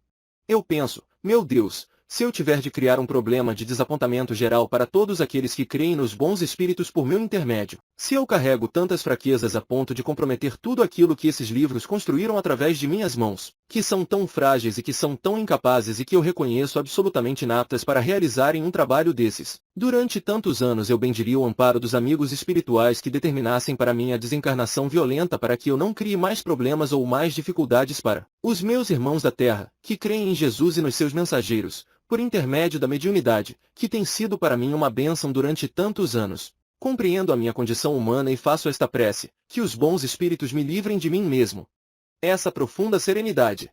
Speaker 1: eu penso, meu Deus, se eu tiver de criar um problema de desapontamento geral para todos aqueles que creem nos bons espíritos por meu intermédio, se eu carrego tantas fraquezas a ponto de comprometer tudo aquilo que esses livros construíram através de minhas mãos, que são tão frágeis e que são tão incapazes e que eu reconheço absolutamente inaptas para realizarem um trabalho desses. Durante tantos anos eu bendiria o amparo dos amigos espirituais que determinassem para mim a desencarnação violenta para que eu não crie mais problemas ou mais dificuldades para os meus irmãos da terra, que creem em Jesus e nos seus mensageiros, por intermédio da mediunidade, que tem sido para mim uma bênção durante tantos anos. Compreendo a minha condição humana e faço esta prece, que os bons espíritos me livrem de mim mesmo. Essa profunda serenidade.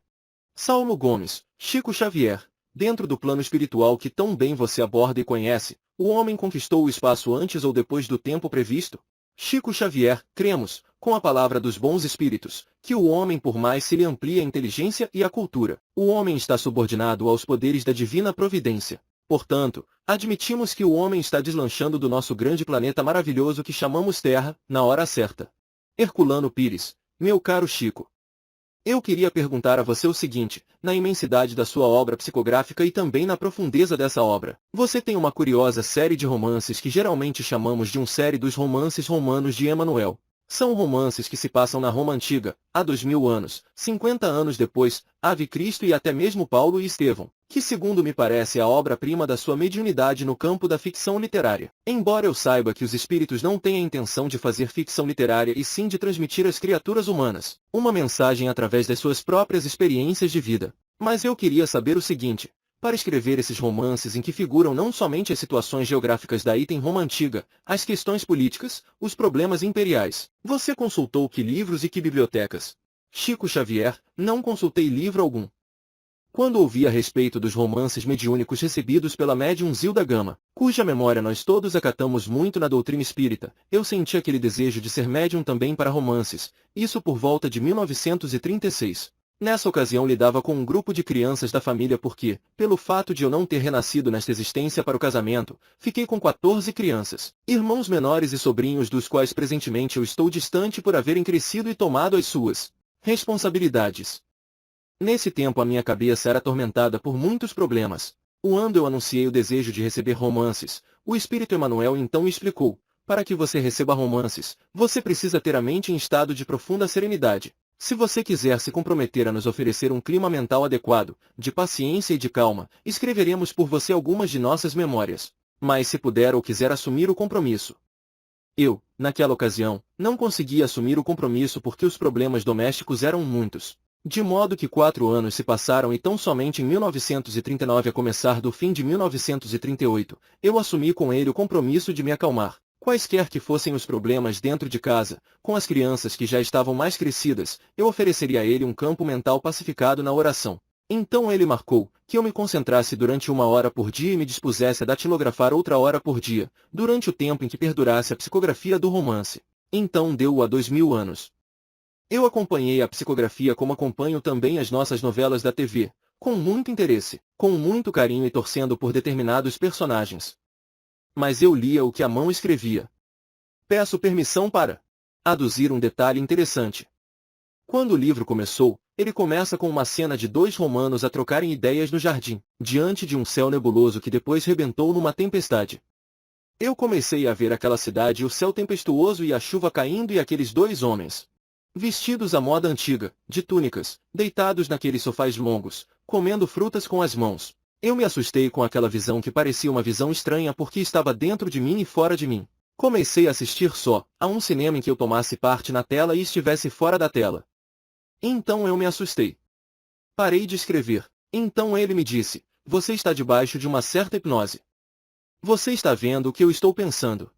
Speaker 1: Salmo Gomes, Chico Xavier. Dentro do plano espiritual que tão bem você aborda e conhece, o homem conquistou o espaço antes ou depois do tempo previsto? Chico Xavier, cremos, com a palavra dos bons espíritos, que o homem por mais se lhe amplie a inteligência e a cultura, o homem está subordinado aos poderes da divina providência. Portanto, admitimos que o homem está deslanchando do nosso grande planeta maravilhoso que chamamos Terra, na hora certa. Herculano Pires, meu caro Chico. Eu queria perguntar a você o seguinte, na imensidade da sua obra psicográfica e também na profundeza dessa obra, você tem uma curiosa série de romances que geralmente chamamos de série dos romances romanos de Emanuel. São romances que se passam na Roma Antiga, há 2000 anos, 50 anos depois, Ave Cristo e até mesmo Paulo e Estevão, que segundo me parece é a obra-prima da sua mediunidade no campo da ficção literária. Embora eu saiba que os espíritos não têm a intenção de fazer ficção literária e sim de transmitir às criaturas humanas uma mensagem através das suas próprias experiências de vida. Mas eu queria saber o seguinte. Para escrever esses romances em que figuram não somente as situações geográficas da item Roma Antiga, as questões políticas, os problemas imperiais, você consultou que livros e que bibliotecas? Chico Xavier, não consultei livro algum. Quando ouvi a respeito dos romances mediúnicos recebidos pela médium Zilda Gama, cuja memória nós todos acatamos muito na doutrina espírita, eu senti aquele desejo de ser médium também para romances, isso por volta de 1936. Nessa ocasião lidava com um grupo de crianças da família porque, pelo fato de eu não ter renascido nesta existência para o casamento, fiquei com 14 crianças, irmãos menores e sobrinhos dos quais presentemente eu estou distante por haverem crescido e tomado as suas responsabilidades. Nesse tempo a minha cabeça era atormentada por muitos problemas. Quando eu anunciei o desejo de receber romances, o Espírito Emanuel então explicou, para que você receba romances, você precisa ter a mente em estado de profunda serenidade. Se você quiser se comprometer a nos oferecer um clima mental adequado, de paciência e de calma, escreveremos por você algumas de nossas memórias. Mas se puder ou quiser assumir o compromisso. Eu, naquela ocasião, não consegui assumir o compromisso porque os problemas domésticos eram muitos. De modo que 4 anos se passaram e tão somente em 1939 a começar do fim de 1938, eu assumi com ele o compromisso de me acalmar. Quaisquer que fossem os problemas dentro de casa, com as crianças que já estavam mais crescidas, eu ofereceria a ele um campo mental pacificado na oração. Então ele marcou que eu me concentrasse durante 1 hora por dia e me dispusesse a datilografar outra hora por dia, durante o tempo em que perdurasse a psicografia do romance. Então deu-o a 2000 anos. Eu acompanhei a psicografia como acompanho também as nossas novelas da TV, com muito interesse, com muito carinho e torcendo por determinados personagens. Mas eu lia o que a mão escrevia. Peço permissão para aduzir um detalhe interessante. Quando o livro começou, ele começa com uma cena de 2 romanos a trocarem ideias no jardim, diante de um céu nebuloso que depois rebentou numa tempestade. Eu comecei a ver aquela cidade e o céu tempestuoso e a chuva caindo e aqueles 2 homens, vestidos à moda antiga, de túnicas, deitados naqueles sofás longos, comendo frutas com as mãos. Eu me assustei com aquela visão que parecia uma visão estranha porque estava dentro de mim e fora de mim. Comecei a assistir só a um cinema em que eu tomasse parte na tela e estivesse fora da tela. Então eu me assustei. Parei de escrever. Então ele me disse, você está debaixo de uma certa hipnose. Você está vendo o que eu estou pensando,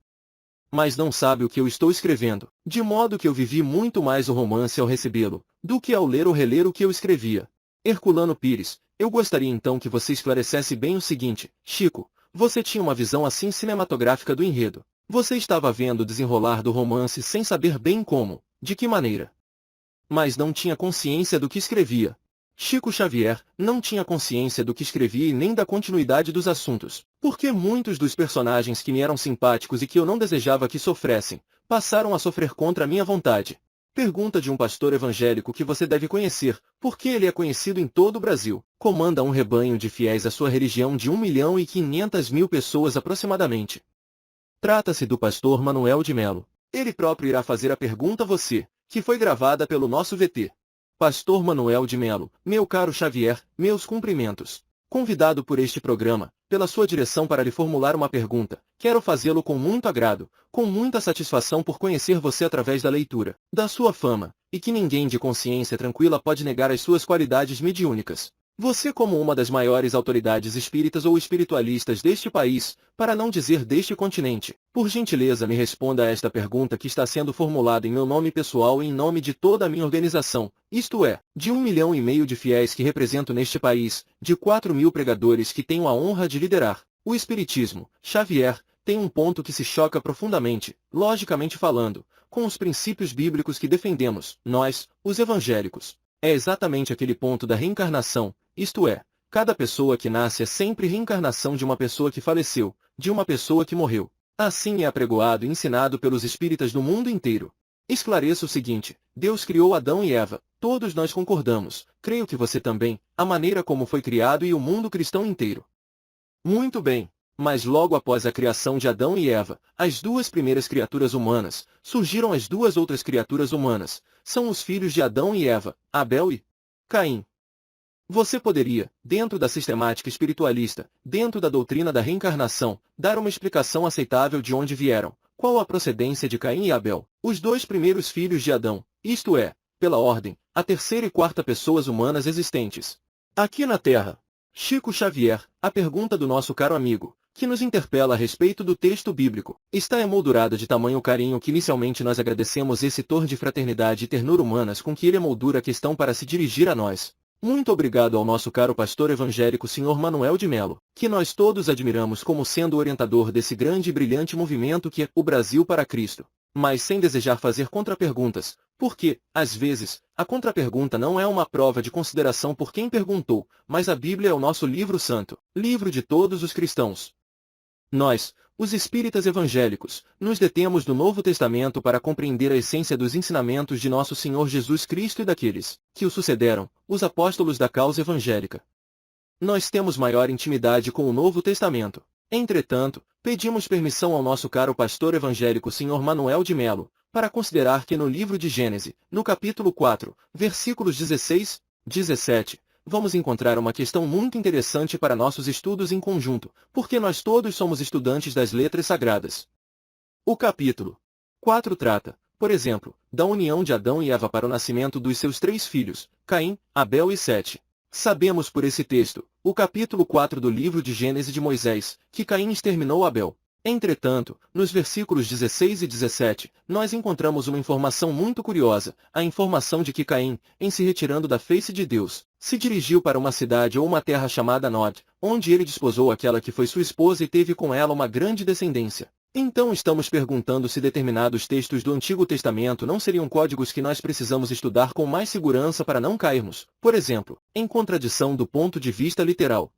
Speaker 1: mas não sabe o que eu estou escrevendo, de modo que eu vivi muito mais o romance ao recebê-lo, do que ao ler ou reler o que eu escrevia. Herculano Pires, eu gostaria então que você esclarecesse bem o seguinte, Chico, você tinha uma visão assim cinematográfica do enredo. Você estava vendo o desenrolar do romance sem saber bem como, de que maneira. Mas não tinha consciência do que escrevia. Chico Xavier não tinha consciência do que escrevia e nem da continuidade dos assuntos, porque muitos dos personagens que me eram simpáticos e que eu não desejava que sofressem, passaram a sofrer contra a minha vontade. Pergunta de um pastor evangélico que você deve conhecer, porque ele é conhecido em todo o Brasil. Comanda um rebanho de fiéis à sua religião de 1.500.000 pessoas aproximadamente. Trata-se do pastor Manuel de Melo. Ele próprio irá fazer a pergunta a você, que foi gravada pelo nosso VT. Pastor Manuel de Melo, meu caro Xavier, meus cumprimentos. Convidado por este programa, pela sua direção para lhe formular uma pergunta, quero fazê-lo com muito agrado, com muita satisfação por conhecer você através da leitura, da sua fama, e que ninguém de consciência tranquila pode negar as suas qualidades mediúnicas. Você como uma das maiores autoridades espíritas ou espiritualistas deste país, para não dizer deste continente, por gentileza me responda a esta pergunta que está sendo formulada em meu nome pessoal e em nome de toda a minha organização, isto é, de 1,5 milhão de fiéis que represento neste país, de 4.000 pregadores que tenho a honra de liderar. O Espiritismo, Xavier, tem um ponto que se choca profundamente, logicamente falando, com os princípios bíblicos que defendemos, nós, os evangélicos. É exatamente aquele ponto da reencarnação, isto é, cada pessoa que nasce é sempre reencarnação de uma pessoa que faleceu, de uma pessoa que morreu. Assim é apregoado e ensinado pelos espíritas do mundo inteiro. Esclareço o seguinte, Deus criou Adão e Eva, todos nós concordamos, creio que você também, a maneira como foi criado e o mundo cristão inteiro. Muito bem, mas logo após a criação de Adão e Eva, as duas primeiras criaturas humanas, surgiram as duas outras criaturas humanas, são os filhos de Adão e Eva, Abel e Caim. Você poderia, dentro da sistemática espiritualista, dentro da doutrina da reencarnação, dar uma explicação aceitável de onde vieram, qual a procedência de Caim e Abel, os dois primeiros filhos de Adão, isto é, pela ordem, a terceira e quarta pessoas humanas existentes aqui na Terra. Chico Xavier, a pergunta do nosso caro amigo, que nos interpela a respeito do texto bíblico, está emoldurada de tamanho carinho que inicialmente nós agradecemos esse tor de fraternidade e ternura humanas com que ele emoldura a questão para se dirigir a nós. Muito obrigado ao nosso caro pastor evangélico Sr. Manuel de Melo, que nós todos admiramos como sendo o orientador desse grande e brilhante movimento que é o Brasil para Cristo. Mas sem desejar fazer contraperguntas, porque, às vezes, a contrapergunta não é uma prova de consideração por quem perguntou, mas a Bíblia é o nosso livro santo, livro de todos os cristãos. Nós, os espíritas evangélicos, nos detemos do Novo Testamento para compreender a essência dos ensinamentos de nosso Senhor Jesus Cristo e daqueles que o sucederam, os apóstolos da causa evangélica. Nós temos maior intimidade com o Novo Testamento. Entretanto, pedimos permissão ao nosso caro pastor evangélico Sr. Manuel de Melo, para considerar que no livro de Gênesis, no capítulo 4, versículos 16, 17, vamos encontrar uma questão muito interessante para nossos estudos em conjunto, porque nós todos somos estudantes das letras sagradas. O capítulo 4 trata, por exemplo, da união de Adão e Eva para o nascimento dos seus 3 filhos, Caim, Abel e Sete. Sabemos por esse texto, o capítulo 4 do livro de Gênesis de Moisés, que Caim exterminou Abel. Entretanto, nos versículos 16 e 17, nós encontramos uma informação muito curiosa, a informação de que Caim, em se retirando da face de Deus, se dirigiu para uma cidade ou uma terra chamada Nod, onde ele desposou aquela que foi sua esposa e teve com ela uma grande descendência. Então estamos perguntando se determinados textos do Antigo Testamento não seriam códigos que nós precisamos estudar com mais segurança para não cairmos, por exemplo, em contradição do ponto de vista literal.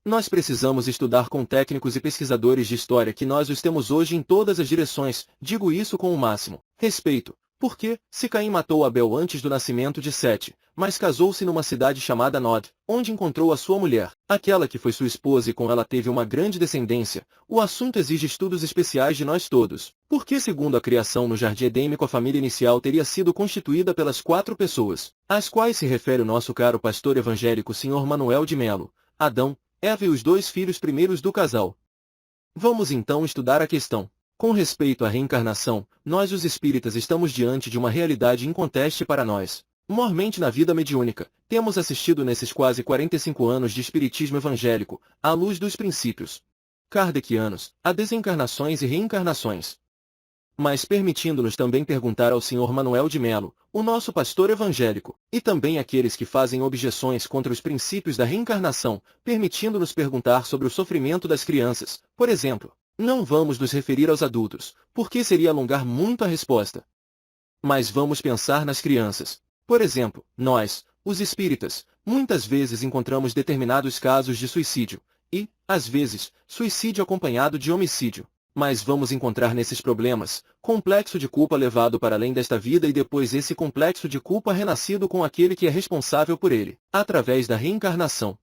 Speaker 1: Nós precisamos estudar com técnicos e pesquisadores de história que nós os temos hoje em todas as direções, digo isso com o máximo respeito, porque, se Caim matou Abel antes do nascimento de Sete, mas casou-se numa cidade chamada Nod, onde encontrou a sua mulher, aquela que foi sua esposa e com ela teve uma grande descendência, o assunto exige estudos especiais de nós todos, porque segundo a criação no jardim edêmico a família inicial teria sido constituída pelas 4 pessoas, às quais se refere o nosso caro pastor evangélico Sr. Manuel de Melo, Adão, Eva e os 2 filhos primeiros do casal. Vamos então estudar a questão. Com respeito à reencarnação, nós os espíritas estamos diante de uma realidade inconteste para nós. Mormente na vida mediúnica, temos assistido nesses quase 45 anos de espiritismo evangélico, à luz dos princípios kardecianos, a desencarnações e reencarnações. Mas permitindo-nos também perguntar ao Sr. Manuel de Melo, o nosso pastor evangélico, e também aqueles que fazem objeções contra os princípios da reencarnação, permitindo-nos perguntar sobre o sofrimento das crianças, por exemplo. Não vamos nos referir aos adultos, porque seria alongar muito a resposta. Mas vamos pensar nas crianças. Por exemplo, nós, os espíritas, Muitas vezes encontramos determinados casos de suicídio, e, às vezes, suicídio acompanhado de homicídio. Mas vamos encontrar nesses problemas, complexo de culpa levado para além desta vida e depois esse complexo de culpa renascido com aquele que é responsável por ele, através da reencarnação.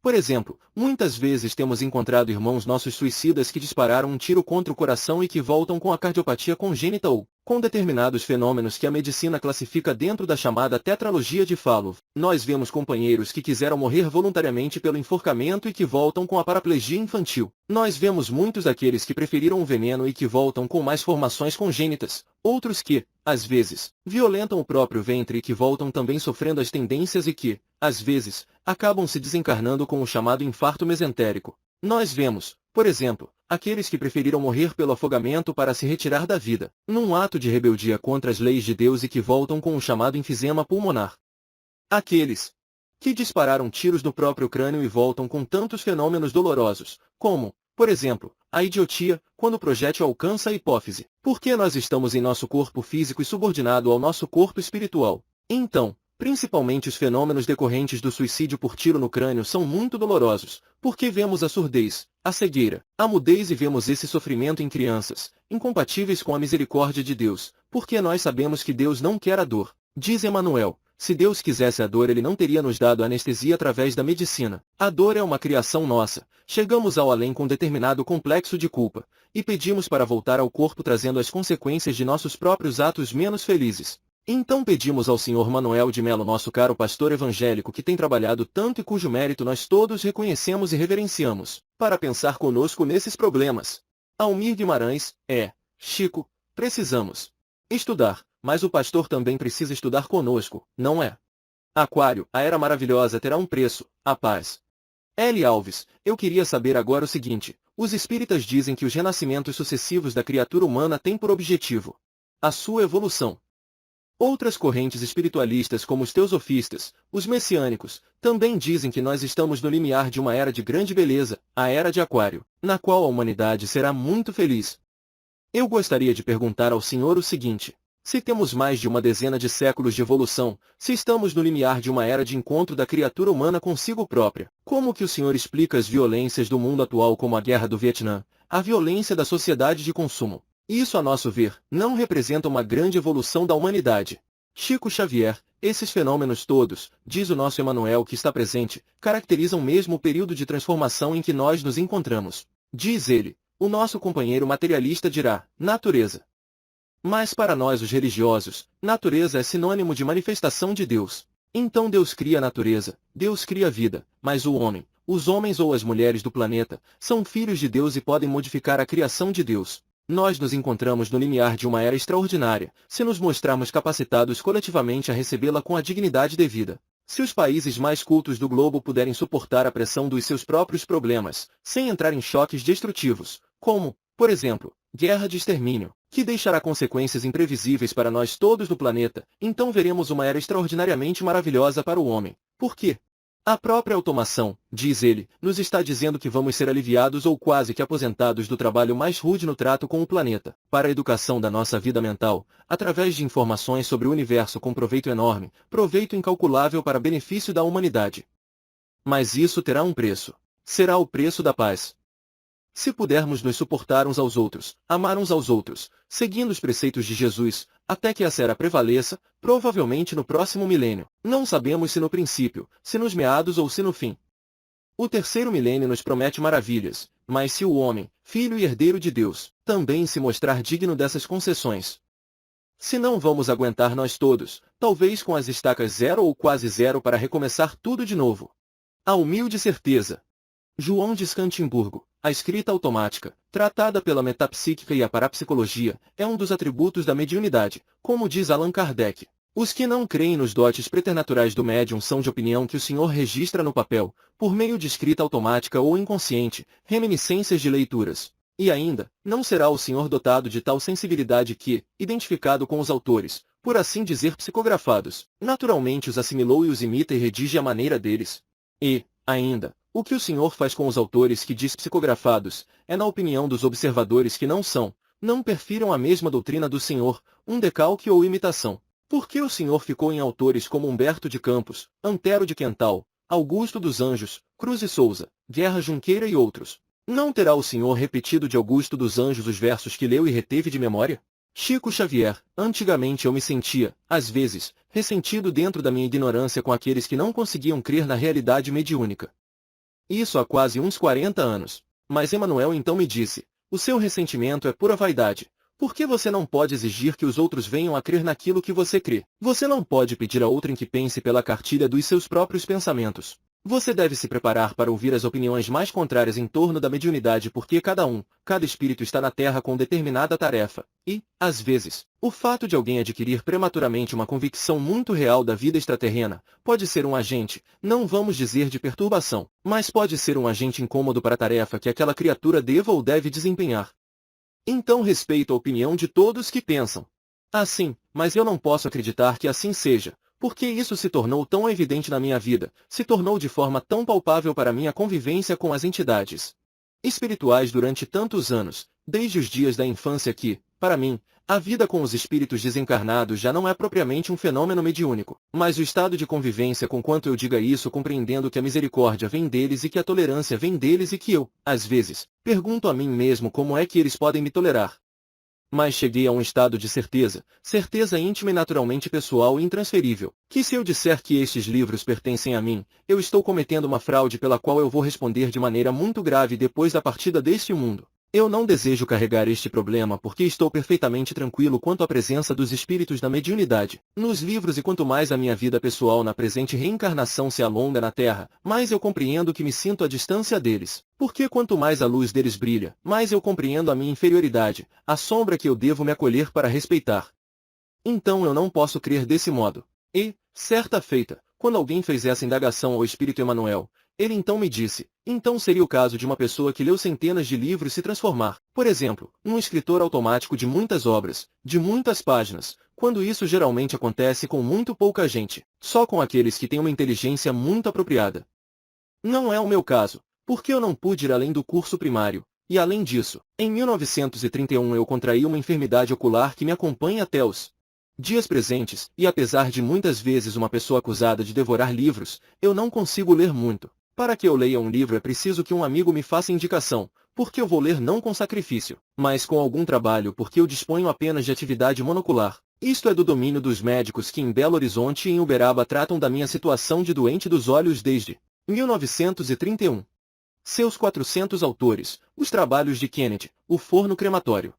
Speaker 1: Por exemplo, muitas vezes temos encontrado irmãos nossos suicidas que dispararam um tiro contra o coração e que voltam com a cardiopatia congênita ou com determinados fenômenos que a medicina classifica dentro da chamada tetralogia de Fallot. Nós vemos companheiros que quiseram morrer voluntariamente pelo enforcamento e que voltam com a paraplegia infantil. Nós vemos muitos daqueles que preferiram o veneno e que voltam com mais formações congênitas. Outros que, às vezes, violentam o próprio ventre e que voltam também sofrendo as tendências e que, às vezes, acabam se desencarnando com o chamado infarto mesentérico. Nós vemos, por exemplo, aqueles que preferiram morrer pelo afogamento para se retirar da vida, num ato de rebeldia contra as leis de Deus e que voltam com o chamado enfisema pulmonar. Aqueles que dispararam tiros no próprio crânio e voltam com tantos fenômenos dolorosos, como, por exemplo, a idiotia, quando o projétil alcança a hipófise, porque nós estamos em nosso corpo físico e subordinado ao nosso corpo espiritual. Então, principalmente os fenômenos decorrentes do suicídio por tiro no crânio são muito dolorosos, porque vemos a surdez, a cegueira, a mudez e vemos esse sofrimento em crianças, incompatíveis com a misericórdia de Deus, porque nós sabemos que Deus não quer a dor. Diz Emmanuel, se Deus quisesse a dor ele não teria nos dado anestesia através da medicina. A dor é uma criação nossa. Chegamos ao além com determinado complexo de culpa, e pedimos para voltar ao corpo trazendo as consequências de nossos próprios atos menos felizes. Então pedimos ao Sr. Manuel de Melo, nosso caro pastor evangélico que tem trabalhado tanto e cujo mérito nós todos reconhecemos e reverenciamos, para pensar conosco nesses problemas. Almir Guimarães, Chico, precisamos estudar, mas o pastor também precisa estudar conosco, não é? Aquário, a era maravilhosa terá um preço, a paz. L. Alves, eu queria saber agora o seguinte, os espíritas dizem que os renascimentos sucessivos da criatura humana têm por objetivo a sua evolução. Outras correntes espiritualistas como os teosofistas, os messiânicos, também dizem que nós estamos no limiar de uma era de grande beleza, a Era de Aquário, na qual a humanidade será muito feliz. Eu gostaria de perguntar ao senhor o seguinte, se temos mais de uma dezena de séculos de evolução, se estamos no limiar de uma era de encontro da criatura humana consigo própria, como que o senhor explica as violências do mundo atual como a guerra do Vietnã, a violência da sociedade de consumo? Isso, a nosso ver, não representa uma grande evolução da humanidade. Chico Xavier, esses fenômenos todos, diz o nosso Emmanuel que está presente, caracterizam mesmo o período de transformação em que nós nos encontramos. Diz ele, o nosso companheiro materialista dirá, natureza. Mas para nós os religiosos, natureza é sinônimo de manifestação de Deus. Então Deus cria a natureza, Deus cria a vida, mas o homem, os homens ou as mulheres do planeta, são filhos de Deus e podem modificar a criação de Deus. Nós nos encontramos no limiar de uma era extraordinária, se nos mostrarmos capacitados coletivamente a recebê-la com a dignidade devida. Se os países mais cultos do globo puderem suportar a pressão dos seus próprios problemas, sem entrar em choques destrutivos, como, por exemplo, guerra de extermínio, que deixará consequências imprevisíveis para nós todos do planeta, então veremos uma era extraordinariamente maravilhosa para o homem. Por quê? A própria automação, diz ele, nos está dizendo que vamos ser aliviados ou quase que aposentados do trabalho mais rude no trato com o planeta, para a educação da nossa vida mental, através de informações sobre o universo com proveito enorme, proveito incalculável para benefício da humanidade. Mas isso terá um preço. Será o preço da paz. Se pudermos nos suportar uns aos outros, amar uns aos outros, seguindo os preceitos de Jesus, até que essa era prevaleça, provavelmente no próximo milênio. Não sabemos se no princípio, se nos meados ou se no fim. O terceiro milênio nos promete maravilhas, mas se o homem, filho e herdeiro de Deus, também se mostrar digno dessas concessões, se não vamos aguentar nós todos, talvez com as estacas zero ou quase zero para recomeçar tudo de novo. A humilde certeza. João de Scantimburgo, a escrita automática, tratada pela metapsíquica e a parapsicologia, é um dos atributos da mediunidade, como diz Allan Kardec. Os que não creem nos dotes preternaturais do médium são de opinião que o Senhor registra no papel, por meio de escrita automática ou inconsciente, reminiscências de leituras. E ainda, não será o Senhor dotado de tal sensibilidade que, identificado com os autores, por assim dizer psicografados, naturalmente os assimilou e os imita e redige à maneira deles. E, ainda, o que o Senhor faz com os autores que diz psicografados, é na opinião dos observadores que não perfiram a mesma doutrina do Senhor, um decalque ou imitação. Por que o senhor ficou em autores como Humberto de Campos, Antero de Quental, Augusto dos Anjos, Cruz e Souza, Guerra Junqueira e outros? Não terá o senhor repetido de Augusto dos Anjos os versos que leu e reteve de memória? Chico Xavier, antigamente eu me sentia, às vezes, ressentido dentro da minha ignorância com aqueles que não conseguiam crer na realidade mediúnica. Isso há quase uns 40 anos. Mas Emanuel então me disse, o seu ressentimento é pura vaidade. Por que você não pode exigir que os outros venham a crer naquilo que você crê? Você não pode pedir a outrem que pense pela cartilha dos seus próprios pensamentos. Você deve se preparar para ouvir as opiniões mais contrárias em torno da mediunidade porque cada espírito está na Terra com determinada tarefa, e, às vezes, o fato de alguém adquirir prematuramente uma convicção muito real da vida extraterrena, pode ser um agente, não vamos dizer de perturbação, mas pode ser um agente incômodo para a tarefa que aquela criatura deva ou deve desempenhar. Então respeito a opinião de todos que pensam assim, mas eu não posso acreditar que assim seja. Porque isso se tornou tão evidente na minha vida, se tornou de forma tão palpável para minha convivência com as entidades espirituais durante tantos anos, desde os dias da infância que, para mim, a vida com os espíritos desencarnados já não é propriamente um fenômeno mediúnico, mas o estado de convivência com quanto eu diga isso compreendendo que a misericórdia vem deles e que a tolerância vem deles e que eu, às vezes, pergunto a mim mesmo como é que eles podem me tolerar. Mas cheguei a um estado de certeza íntima e naturalmente pessoal e intransferível, que se eu disser que estes livros pertencem a mim, eu estou cometendo uma fraude pela qual eu vou responder de maneira muito grave depois da partida deste mundo. Eu não desejo carregar este problema porque estou perfeitamente tranquilo quanto à presença dos espíritos da mediunidade nos livros e quanto mais a minha vida pessoal na presente reencarnação se alonga na Terra, mais eu compreendo que me sinto à distância deles. Porque quanto mais a luz deles brilha, mais eu compreendo a minha inferioridade, a sombra que eu devo me acolher para respeitar. Então eu não posso crer desse modo. E, certa feita, quando alguém fez essa indagação ao espírito Emanuel, ele então me disse, então seria o caso de uma pessoa que leu centenas de livros se transformar, por exemplo, num escritor automático de muitas obras, de muitas páginas, quando isso geralmente acontece com muito pouca gente, só com aqueles que têm uma inteligência muito apropriada. Não é o meu caso, porque eu não pude ir além do curso primário, e além disso, em 1931 eu contraí uma enfermidade ocular que me acompanha até os dias presentes, e apesar de muitas vezes uma pessoa acusada de devorar livros, eu não consigo ler muito. Para que eu leia um livro é preciso que um amigo me faça indicação, porque eu vou ler não com sacrifício, mas com algum trabalho porque eu disponho apenas de atividade monocular. Isto é do domínio dos médicos que em Belo Horizonte e em Uberaba tratam da minha situação de doente dos olhos desde 1931. Seus 400 autores, os trabalhos de Kennedy, o forno crematório.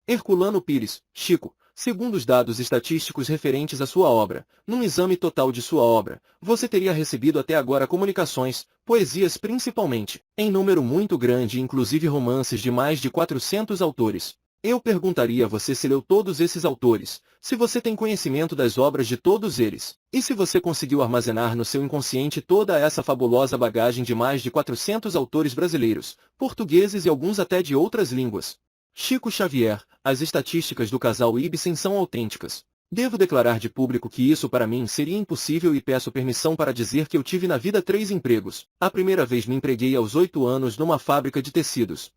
Speaker 1: Herculano Pires, Chico. Segundo os dados estatísticos referentes à sua obra, num exame total de sua obra, você teria recebido até agora comunicações, poesias principalmente, em número muito grande e inclusive romances de mais de 400 autores. Eu perguntaria a você se leu todos esses autores, se você tem conhecimento das obras de todos eles, e se você conseguiu armazenar no seu inconsciente toda essa fabulosa bagagem de mais de 400 autores brasileiros, portugueses e alguns até de outras línguas. Chico Xavier, as estatísticas do casal Ibsen são autênticas. Devo declarar de público que isso para mim seria impossível e peço permissão para dizer que eu tive na vida 3 empregos. A primeira vez me empreguei aos 8 anos numa fábrica de tecidos.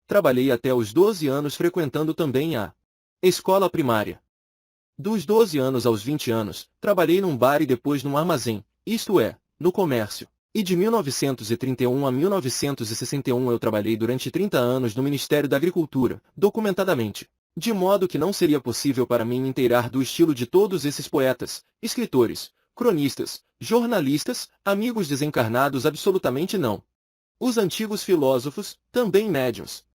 Speaker 1: Trabalhei até os 12 anos frequentando também a escola primária. Dos 12 anos aos 20 anos, trabalhei num bar e depois num armazém, isto é, no comércio. E de 1931 a 1961 eu trabalhei durante 30 anos no Ministério da Agricultura, documentadamente. De modo que não seria possível para mim me inteirar do estilo de todos esses poetas, escritores, cronistas, jornalistas, amigos desencarnados absolutamente não. Os antigos filósofos, também médiuns.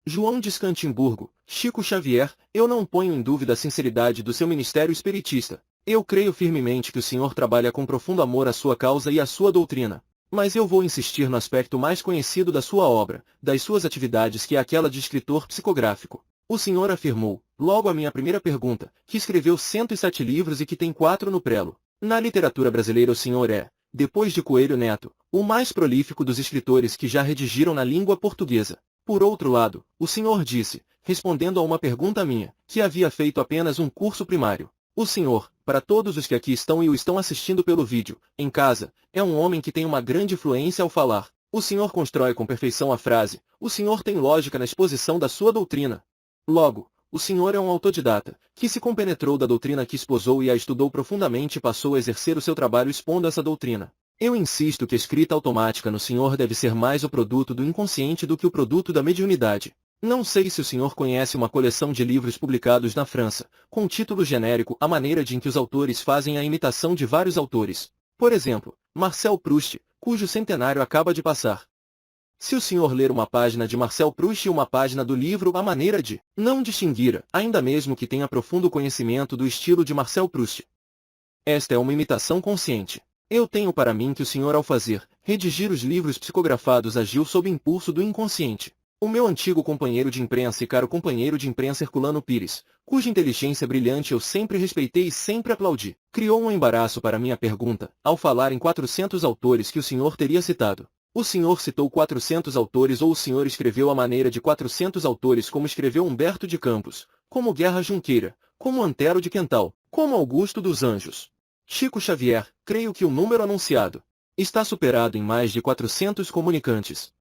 Speaker 1: João de Escantimburgo, Chico Xavier, eu não ponho em dúvida a sinceridade do seu ministério espiritista. Eu creio firmemente que o senhor trabalha com profundo amor à sua causa e à sua doutrina. Mas eu vou insistir no aspecto mais conhecido da sua obra, das suas atividades que é aquela de escritor psicográfico. O senhor afirmou, logo à minha primeira pergunta, que escreveu 107 livros e que tem 4 no prelo. Na literatura brasileira o senhor é, depois de Coelho Neto, o mais prolífico dos escritores que já redigiram na língua portuguesa. Por outro lado, o senhor disse, respondendo a uma pergunta minha, que havia feito apenas um curso primário. O senhor, para todos os que aqui estão e o estão assistindo pelo vídeo, em casa, é um homem que tem uma grande fluência ao falar. O senhor constrói com perfeição a frase, o senhor tem lógica na exposição da sua doutrina. Logo, o senhor é um autodidata, que se compenetrou da doutrina que esposou e a estudou profundamente e passou a exercer o seu trabalho expondo essa doutrina. Eu insisto que a escrita automática no senhor deve ser mais o produto do inconsciente do que o produto da mediunidade. Não sei se o senhor conhece uma coleção de livros publicados na França, com título genérico A maneira de em que os autores fazem a imitação de vários autores. Por exemplo, Marcel Proust, cujo centenário acaba de passar. Se o senhor ler uma página de Marcel Proust e uma página do livro A maneira de, não distinguirá, ainda mesmo que tenha profundo conhecimento do estilo de Marcel Proust. Esta é uma imitação consciente. Eu tenho para mim que o senhor, ao redigir os livros psicografados, agiu sob impulso do inconsciente. O meu antigo companheiro de imprensa e caro companheiro de imprensa Herculano Pires, cuja inteligência brilhante eu sempre respeitei e sempre aplaudi, criou um embaraço para minha pergunta, ao falar em 400 autores que o senhor teria citado. O senhor citou 400 autores ou o senhor escreveu a maneira de 400 autores como escreveu Humberto de Campos, como Guerra Junqueira, como Antero de Quental, como Augusto dos Anjos? Chico Xavier, creio que o número anunciado está superado em mais de 400 comunicantes.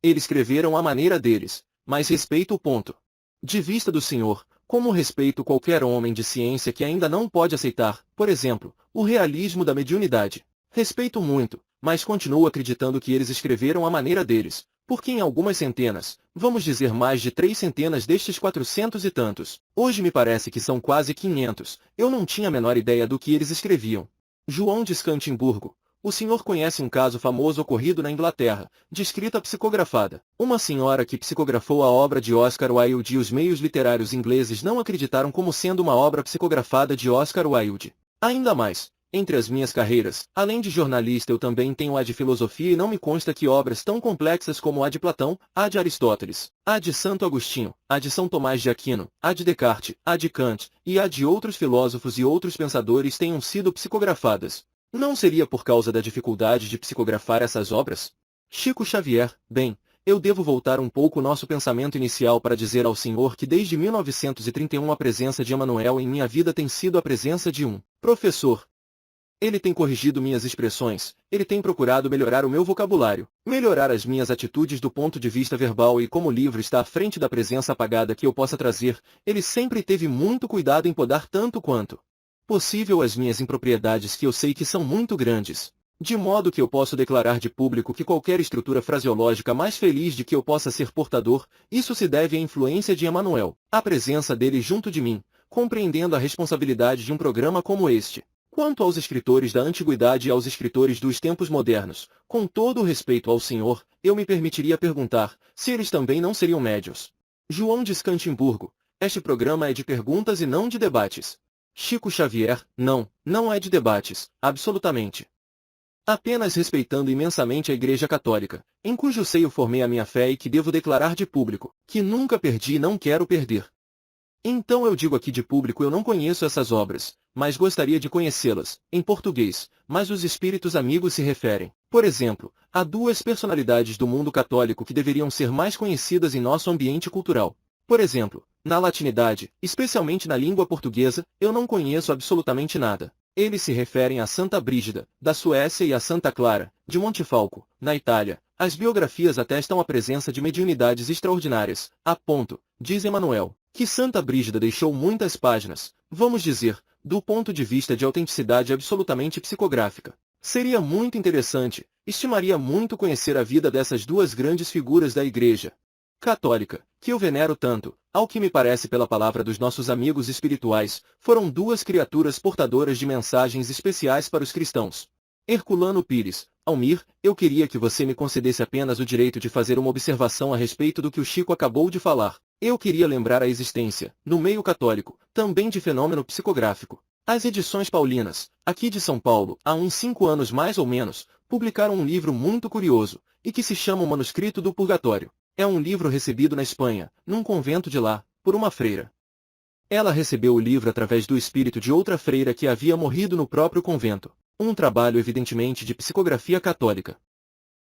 Speaker 1: Eles escreveram à maneira deles, mas respeito o ponto de vista do senhor, como respeito qualquer homem de ciência que ainda não pode aceitar, por exemplo, o realismo da mediunidade. Respeito muito, mas continuo acreditando que eles escreveram à maneira deles, porque em algumas centenas, vamos dizer mais de 3 centenas destes 400 e tantos, hoje me parece que são quase 500, eu não tinha a menor ideia do que eles escreviam. João de Scantimburgo. O senhor conhece um caso famoso ocorrido na Inglaterra, de escrita psicografada. Uma senhora que psicografou a obra de Oscar Wilde e os meios literários ingleses não acreditaram como sendo uma obra psicografada de Oscar Wilde. Ainda mais, entre as minhas carreiras, além de jornalista eu também tenho a de filosofia e não me consta que obras tão complexas como a de Platão, a de Aristóteles, a de Santo Agostinho, a de São Tomás de Aquino, a de Descartes, a de Kant, e a de outros filósofos e outros pensadores tenham sido psicografadas. Não seria por causa da dificuldade de psicografar essas obras? Chico Xavier, bem, eu devo voltar um pouco nosso pensamento inicial para dizer ao senhor que desde 1931 a presença de Emanuel em minha vida tem sido a presença de um professor. Ele tem corrigido minhas expressões, ele tem procurado melhorar o meu vocabulário, melhorar as minhas atitudes do ponto de vista verbal e como o livro está à frente da presença apagada que eu possa trazer, ele sempre teve muito cuidado em podar tanto quanto possível as minhas impropriedades que eu sei que são muito grandes, de modo que eu posso declarar de público que qualquer estrutura fraseológica mais feliz de que eu possa ser portador, isso se deve à influência de Emanuel, à presença dele junto de mim, compreendendo a responsabilidade de um programa como este. Quanto aos escritores da antiguidade e aos escritores dos tempos modernos, com todo o respeito ao senhor, eu me permitiria perguntar, se eles também não seriam médios. João de Scantimburgo, este programa é de perguntas e não de debates. Chico Xavier, não é de debates, absolutamente. Apenas respeitando imensamente a Igreja Católica, em cujo seio formei a minha fé e que devo declarar de público, que nunca perdi e não quero perder. Então eu digo aqui de público eu não conheço essas obras, mas gostaria de conhecê-las, em português, mas os espíritos amigos se referem, por exemplo, a 2 personalidades do mundo católico que deveriam ser mais conhecidas em nosso ambiente cultural. Por exemplo, na latinidade, especialmente na língua portuguesa, eu não conheço absolutamente nada. Eles se referem a Santa Brígida, da Suécia e a Santa Clara, de Montefalco, na Itália. As biografias atestam a presença de mediunidades extraordinárias, a ponto, diz Emanuel, que Santa Brígida deixou muitas páginas, vamos dizer, do ponto de vista de autenticidade absolutamente psicográfica. Seria muito interessante, estimaria muito conhecer a vida dessas 2 grandes figuras da Igreja Católica, que eu venero tanto, ao que me parece pela palavra dos nossos amigos espirituais, foram 2 criaturas portadoras de mensagens especiais para os cristãos. Herculano Pires, Almir, eu queria que você me concedesse apenas o direito de fazer uma observação a respeito do que o Chico acabou de falar. Eu queria lembrar a existência, no meio católico, também de fenômeno psicográfico. As edições paulinas, aqui de São Paulo, há uns 5 anos mais ou menos, publicaram um livro muito curioso, e que se chama O Manuscrito do Purgatório. É um livro recebido na Espanha, num convento de lá, por uma freira. Ela recebeu o livro através do espírito de outra freira que havia morrido no próprio convento. Um trabalho evidentemente de psicografia católica.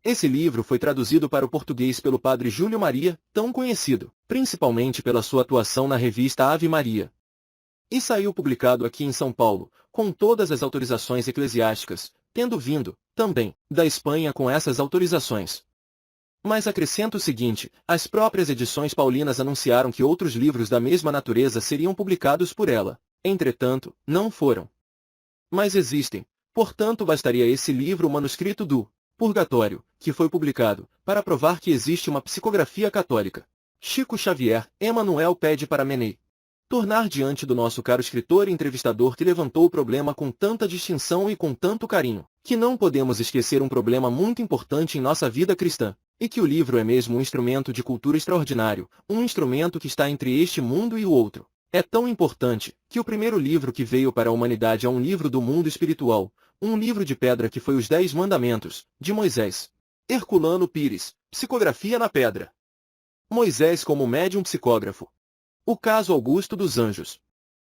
Speaker 1: Esse livro foi traduzido para o português pelo padre Júlio Maria, tão conhecido, principalmente pela sua atuação na revista Ave Maria. E saiu publicado aqui em São Paulo, com todas as autorizações eclesiásticas, tendo vindo, também, da Espanha com essas autorizações. Mas acrescento o seguinte, as próprias edições paulinas anunciaram que outros livros da mesma natureza seriam publicados por ela. Entretanto, não foram. Mas existem. Portanto, bastaria esse livro, o manuscrito do Purgatório, que foi publicado, para provar que existe uma psicografia católica. Chico Xavier, Emmanuel pede para Menet tornar diante do nosso caro escritor e entrevistador que levantou o problema com tanta distinção e com tanto carinho, que não podemos esquecer um problema muito importante em nossa vida cristã, e que o livro é mesmo um instrumento de cultura extraordinário, um instrumento que está entre este mundo e o outro. É tão importante, que o primeiro livro que veio para a humanidade é um livro do mundo espiritual, um livro de pedra que foi os 10 Mandamentos, de Moisés. Herculano Pires, Psicografia na Pedra. Moisés como médium psicógrafo. O caso Augusto dos Anjos.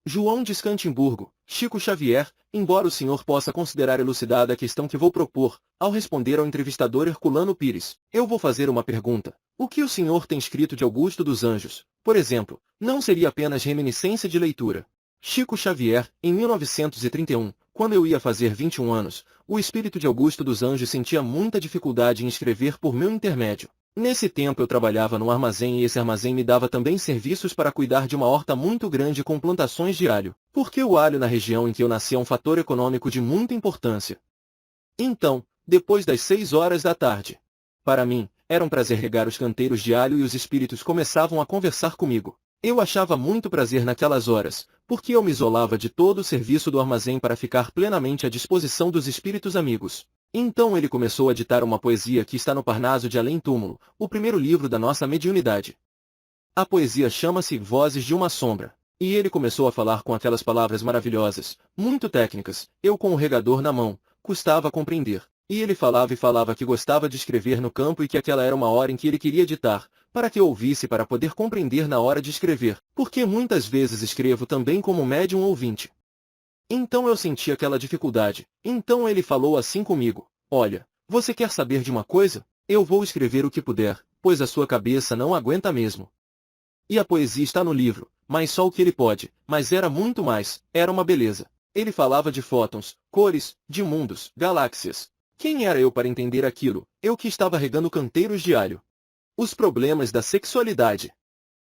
Speaker 1: João de Escantimburgo, Chico Xavier, embora o senhor possa considerar elucidada a questão que vou propor, ao responder ao entrevistador Herculano Pires, eu vou fazer uma pergunta. O que o senhor tem escrito de Augusto dos Anjos, por exemplo, não seria apenas reminiscência de leitura? Chico Xavier, em 1931, quando eu ia fazer 21 anos, o espírito de Augusto dos Anjos sentia muita dificuldade em escrever por meu intermédio. Nesse tempo eu trabalhava no armazém e esse armazém me dava também serviços para cuidar de uma horta muito grande com plantações de alho, porque o alho na região em que eu nasci é um fator econômico de muita importância. Então, depois das 6 horas da tarde, para mim, era um prazer regar os canteiros de alho e os espíritos começavam a conversar comigo. Eu achava muito prazer naquelas horas, porque eu me isolava de todo o serviço do armazém para ficar plenamente à disposição dos espíritos amigos. Então ele começou a ditar uma poesia que está no Parnaso de Além Túmulo, o primeiro livro da nossa mediunidade. A poesia chama-se Vozes de uma Sombra. E ele começou a falar com aquelas palavras maravilhosas, muito técnicas, eu com o regador na mão, custava a compreender. E ele falava e falava que gostava de escrever no campo e que aquela era uma hora em que ele queria ditar, para que eu ouvisse para poder compreender na hora de escrever, porque muitas vezes escrevo também como médium ouvinte. Então eu senti aquela dificuldade. Então ele falou assim comigo: olha, você quer saber de uma coisa? Eu vou escrever o que puder, pois a sua cabeça não aguenta mesmo. E a poesia está no livro, mas só o que ele pode, mas era muito mais, era uma beleza. Ele falava de fótons, cores, de mundos, galáxias. Quem era eu para entender aquilo, eu que estava regando canteiros de alho? Os problemas da sexualidade.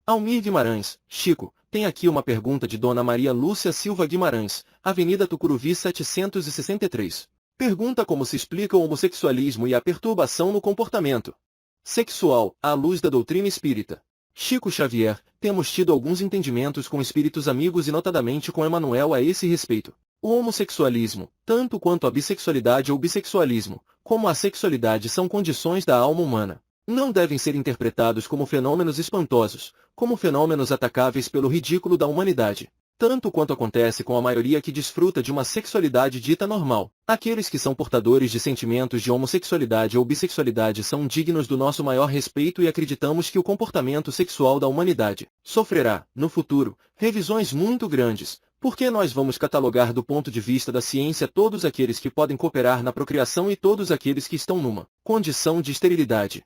Speaker 1: Almir Guimarães, Chico, tem aqui uma pergunta de Dona Maria Lúcia Silva Guimarães, Avenida Tucuruvi 763. Pergunta como se explica o homossexualismo e a perturbação no comportamento sexual, à luz da doutrina espírita. Chico Xavier, temos tido alguns entendimentos com espíritos amigos e notadamente com Emmanuel a esse respeito. O homossexualismo, tanto quanto a bissexualidade ou bissexualismo, como a sexualidade são condições da alma humana. Não devem ser interpretados como fenômenos espantosos, como fenômenos atacáveis pelo ridículo da humanidade. Tanto quanto acontece com a maioria que desfruta de uma sexualidade dita normal. Aqueles que são portadores de sentimentos de homossexualidade ou bissexualidade são dignos do nosso maior respeito e acreditamos que o comportamento sexual da humanidade sofrerá, no futuro, revisões muito grandes, porque nós vamos catalogar do ponto de vista da ciência todos aqueles que podem cooperar na procriação e todos aqueles que estão numa condição de esterilidade.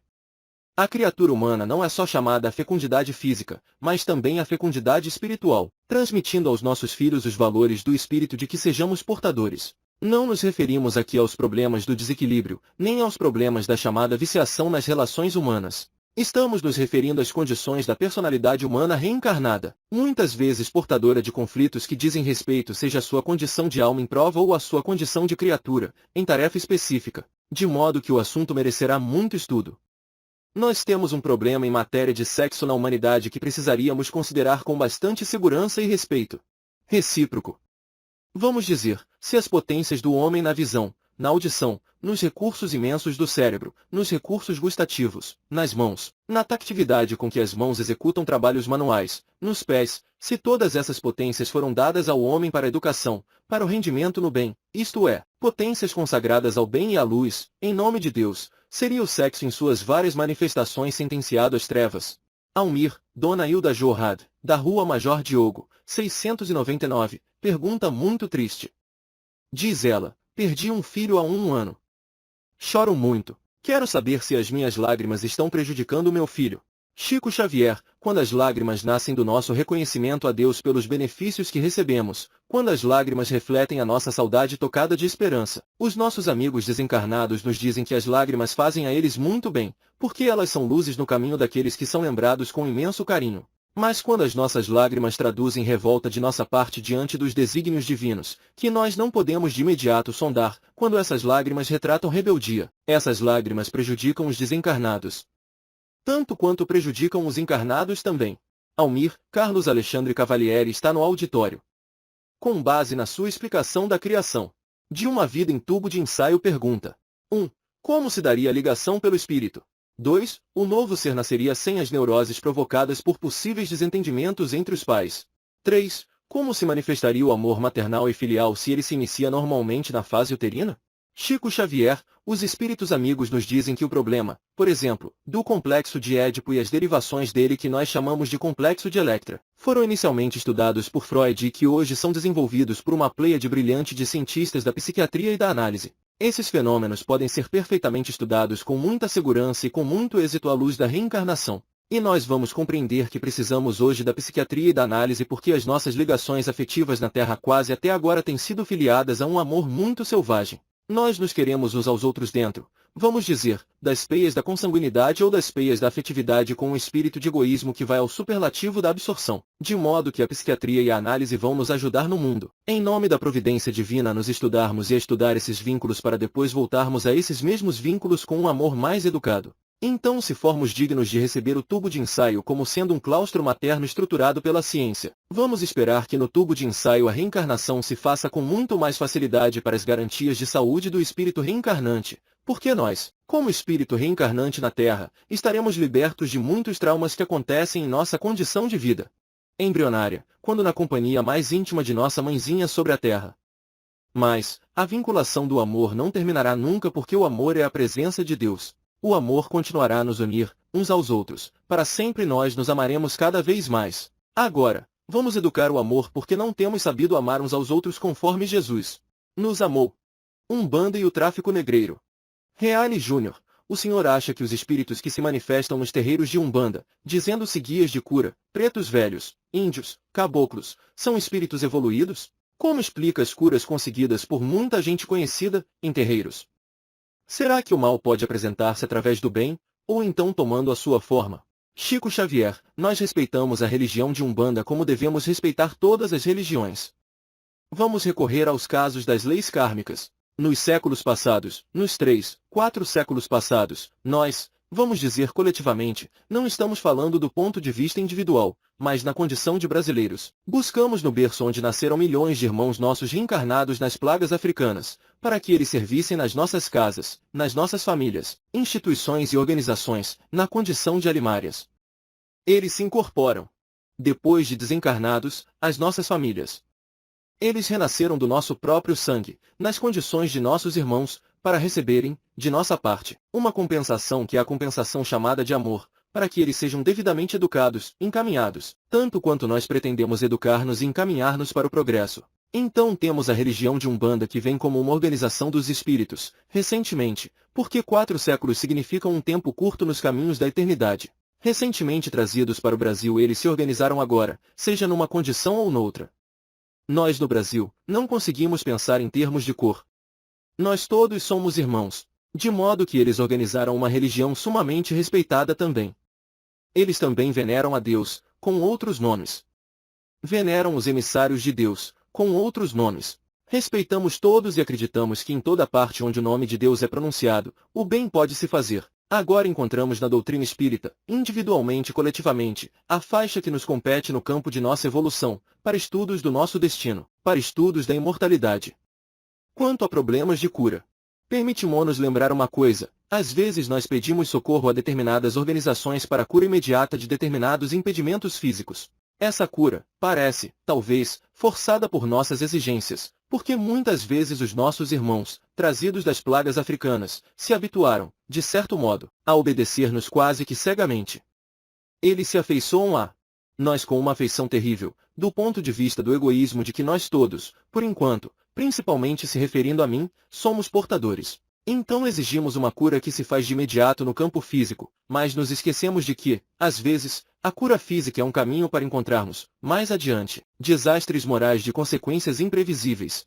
Speaker 1: A criatura humana não é só chamada à fecundidade física, mas também à fecundidade espiritual, transmitindo aos nossos filhos os valores do espírito de que sejamos portadores. Não nos referimos aqui aos problemas do desequilíbrio, nem aos problemas da chamada viciação nas relações humanas. Estamos nos referindo às condições da personalidade humana reencarnada, muitas vezes portadora de conflitos que dizem respeito seja a sua condição de alma em prova ou a sua condição de criatura, em tarefa específica, de modo que o assunto merecerá muito estudo. Nós temos um problema em matéria de sexo na humanidade que precisaríamos considerar com bastante segurança e respeito recíproco. Vamos dizer, se as potências do homem na visão, na audição, nos recursos imensos do cérebro, nos recursos gustativos, nas mãos, na tactividade com que as mãos executam trabalhos manuais, nos pés, se todas essas potências foram dadas ao homem para a educação, para o rendimento no bem, isto é, potências consagradas ao bem e à luz, em nome de Deus, seria o sexo em suas várias manifestações sentenciado às trevas. Almir, Dona Hilda Jorrad, da Rua Major Diogo, 699, pergunta muito triste. Diz ela: perdi um filho há 1 ano. Choro muito. Quero saber se as minhas lágrimas estão prejudicando o meu filho. Chico Xavier, quando as lágrimas nascem do nosso reconhecimento a Deus pelos benefícios que recebemos, quando as lágrimas refletem a nossa saudade tocada de esperança, os nossos amigos desencarnados nos dizem que as lágrimas fazem a eles muito bem, porque elas são luzes no caminho daqueles que são lembrados com imenso carinho. Mas quando as nossas lágrimas traduzem revolta de nossa parte diante dos desígnios divinos, que nós não podemos de imediato sondar, quando essas lágrimas retratam rebeldia, essas lágrimas prejudicam os desencarnados, tanto quanto prejudicam os encarnados também. Almir Carlos Alexandre Cavalieri está no auditório. Com base na sua explicação da criação de uma vida em tubo de ensaio, pergunta: 1. Como se daria a ligação pelo espírito? 2. O novo ser nasceria sem as neuroses provocadas por possíveis desentendimentos entre os pais. 3. Como se manifestaria o amor maternal e filial se ele se inicia normalmente na fase uterina? Chico Xavier, os espíritos amigos nos dizem que o problema, por exemplo, do complexo de Édipo e as derivações dele que nós chamamos de complexo de Electra, foram inicialmente estudados por Freud e que hoje são desenvolvidos por uma pleiade brilhante de cientistas da psiquiatria e da análise. Esses fenômenos podem ser perfeitamente estudados com muita segurança e com muito êxito à luz da reencarnação. E nós vamos compreender que precisamos hoje da psiquiatria e da análise porque as nossas ligações afetivas na Terra quase até agora têm sido filiadas a um amor muito selvagem. Nós nos queremos uns aos outros dentro, vamos dizer, das peias da consanguinidade ou das peias da afetividade com um espírito de egoísmo que vai ao superlativo da absorção, de modo que a psiquiatria e a análise vão nos ajudar no mundo, em nome da providência divina, a nos estudarmos e a estudar esses vínculos para depois voltarmos a esses mesmos vínculos com um amor mais educado. Então, se formos dignos de receber o tubo de ensaio como sendo um claustro materno estruturado pela ciência, vamos esperar que no tubo de ensaio a reencarnação se faça com muito mais facilidade para as garantias de saúde do espírito reencarnante, porque nós, como espírito reencarnante na Terra, estaremos libertos de muitos traumas que acontecem em nossa condição de vida embrionária, quando na companhia mais íntima de nossa mãezinha sobre a Terra. Mas, a vinculação do amor não terminará nunca porque o amor é a presença de Deus. O amor continuará a nos unir, uns aos outros, para sempre nós nos amaremos cada vez mais. Agora, vamos educar o amor porque não temos sabido amar uns aos outros conforme Jesus nos amou. Umbanda e o tráfico negreiro. Reale Júnior, o senhor acha que os espíritos que se manifestam nos terreiros de Umbanda, dizendo-se guias de cura, pretos velhos, índios, caboclos, são espíritos evoluídos? Como explica as curas conseguidas por muita gente conhecida, em terreiros? Será que o mal pode apresentar-se através do bem, ou então tomando a sua forma? Chico Xavier, nós respeitamos a religião de Umbanda como devemos respeitar todas as religiões. Vamos recorrer aos casos das leis kármicas. Nos séculos passados, nos 3, 4 séculos passados, nós, vamos dizer coletivamente, não estamos falando do ponto de vista individual, mas na condição de brasileiros. Buscamos no berço onde nasceram milhões de irmãos nossos reencarnados nas plagas africanas, para que eles servissem nas nossas casas, nas nossas famílias, instituições e organizações, na condição de alimárias. Eles se incorporam, depois de desencarnados, às nossas famílias. Eles renasceram do nosso próprio sangue, nas condições de nossos irmãos, para receberem, de nossa parte, uma compensação que é a compensação chamada de amor, para que eles sejam devidamente educados, encaminhados, tanto quanto nós pretendemos educar-nos e encaminhar-nos para o progresso. Então temos a religião de Umbanda que vem como uma organização dos espíritos, recentemente, porque 4 séculos significam um tempo curto nos caminhos da eternidade. Recentemente trazidos para o Brasil, eles se organizaram agora, seja numa condição ou noutra. Nós no Brasil, não conseguimos pensar em termos de cor. Nós todos somos irmãos, de modo que eles organizaram uma religião sumamente respeitada também. Eles também veneram a Deus, com outros nomes. Veneram os emissários de Deus, com outros nomes. Respeitamos todos e acreditamos que em toda parte onde o nome de Deus é pronunciado, o bem pode se fazer. Agora encontramos na doutrina espírita, individualmente e coletivamente, a faixa que nos compete no campo de nossa evolução, para estudos do nosso destino, para estudos da imortalidade. Quanto a problemas de cura, permite-nos lembrar uma coisa: às vezes nós pedimos socorro a determinadas organizações para a cura imediata de determinados impedimentos físicos. Essa cura, parece, talvez, forçada por nossas exigências, porque muitas vezes os nossos irmãos, trazidos das plagas africanas, se habituaram, de certo modo, a obedecer-nos quase que cegamente. Eles se afeiçoam a nós com uma afeição terrível, do ponto de vista do egoísmo de que nós todos, por enquanto, principalmente se referindo a mim, somos portadores. Então exigimos uma cura que se faz de imediato no campo físico, mas nos esquecemos de que, às vezes, a cura física é um caminho para encontrarmos, mais adiante, desastres morais de consequências imprevisíveis.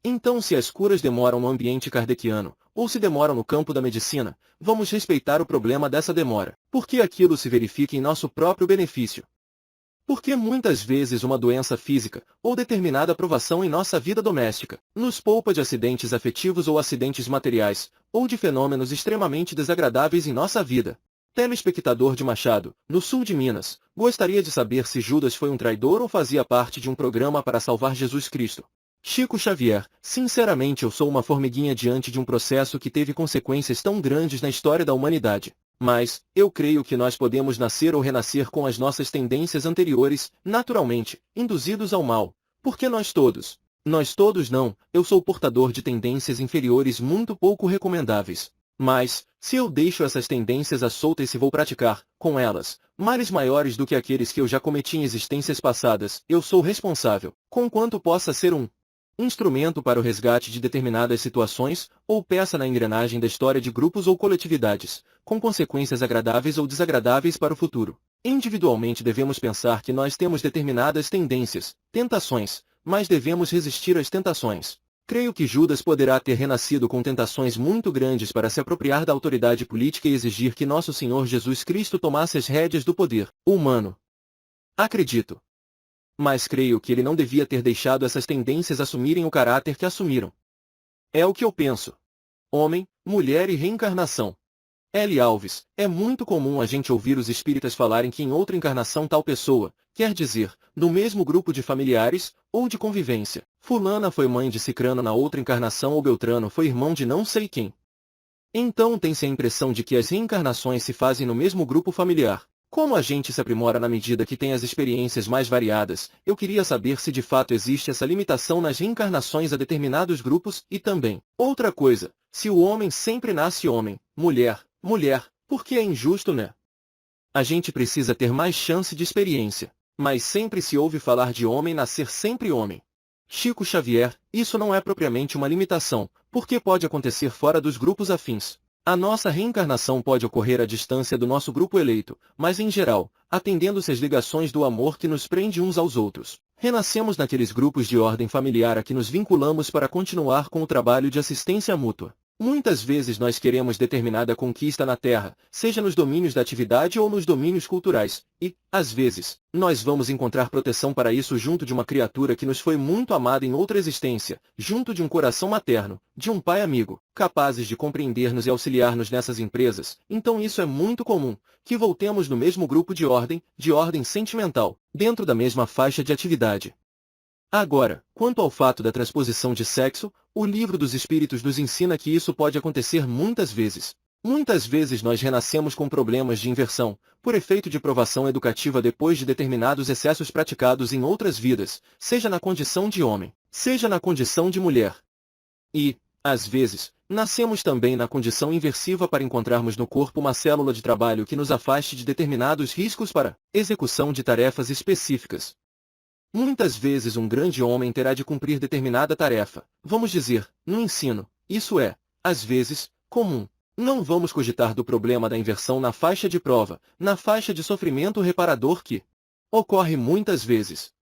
Speaker 1: Então, se as curas demoram no ambiente kardeciano, ou se demoram no campo da medicina, vamos respeitar o problema dessa demora, porque aquilo se verifica em nosso próprio benefício. Porque muitas vezes uma doença física, ou determinada provação em nossa vida doméstica, nos poupa de acidentes afetivos ou acidentes materiais, ou de fenômenos extremamente desagradáveis em nossa vida. Telespectador de Machado, no sul de Minas, gostaria de saber se Judas foi um traidor ou fazia parte de um programa para salvar Jesus Cristo. Chico Xavier, sinceramente eu sou uma formiguinha diante de um processo que teve consequências tão grandes na história da humanidade. Mas, eu creio que nós podemos nascer ou renascer com as nossas tendências anteriores, naturalmente, induzidos ao mal. Porque nós todos não, eu sou portador de tendências inferiores muito pouco recomendáveis. Mas, se eu deixo essas tendências à solta e se vou praticar, com elas, males maiores do que aqueles que eu já cometi em existências passadas, eu sou responsável, conquanto possa ser um instrumento para o resgate de determinadas situações, ou peça na engrenagem da história de grupos ou coletividades, com consequências agradáveis ou desagradáveis para o futuro. Individualmente devemos pensar que nós temos determinadas tendências, tentações, mas devemos resistir às tentações. Creio que Judas poderá ter renascido com tentações muito grandes para se apropriar da autoridade política e exigir que nosso Senhor Jesus Cristo tomasse as rédeas do poder humano. Acredito. Mas creio que ele não devia ter deixado essas tendências assumirem o caráter que assumiram. É o que eu penso. Homem, mulher e reencarnação. L. Alves, é muito comum a gente ouvir os espíritas falarem que em outra encarnação tal pessoa, quer dizer, no mesmo grupo de familiares, ou de convivência, fulana foi mãe de cicrano na outra encarnação ou Beltrano foi irmão de não sei quem. Então tem-se a impressão de que as reencarnações se fazem no mesmo grupo familiar. Como a gente se aprimora na medida que tem as experiências mais variadas, eu queria saber se de fato existe essa limitação nas reencarnações a determinados grupos e também, outra coisa, se o homem sempre nasce homem, mulher, mulher, porque é injusto, né? A gente precisa ter mais chance de experiência, mas sempre se ouve falar de homem nascer sempre homem. Chico Xavier, isso não é propriamente uma limitação, porque pode acontecer fora dos grupos afins. A nossa reencarnação pode ocorrer à distância do nosso grupo eleito, mas em geral, atendendo-se às ligações do amor que nos prende uns aos outros. Renascemos naqueles grupos de ordem familiar a que nos vinculamos para continuar com o trabalho de assistência mútua. Muitas vezes nós queremos determinada conquista na Terra, seja nos domínios da atividade ou nos domínios culturais, e, às vezes, nós vamos encontrar proteção para isso junto de uma criatura que nos foi muito amada em outra existência, junto de um coração materno, de um pai amigo, capazes de compreender-nos e auxiliar-nos nessas empresas. Então isso é muito comum, que voltemos no mesmo grupo de ordem sentimental, dentro da mesma faixa de atividade. Agora, quanto ao fato da transposição de sexo, o Livro dos Espíritos nos ensina que isso pode acontecer muitas vezes. Muitas vezes nós renascemos com problemas de inversão, por efeito de provação educativa depois de determinados excessos praticados em outras vidas, seja na condição de homem, seja na condição de mulher. E, às vezes, nascemos também na condição inversiva para encontrarmos no corpo uma célula de trabalho que nos afaste de determinados riscos para execução de tarefas específicas. Muitas vezes um grande homem terá de cumprir determinada tarefa, vamos dizer, no ensino, isso é, às vezes, comum. Não vamos cogitar do problema da inversão na faixa de prova, na faixa de sofrimento reparador que ocorre muitas vezes.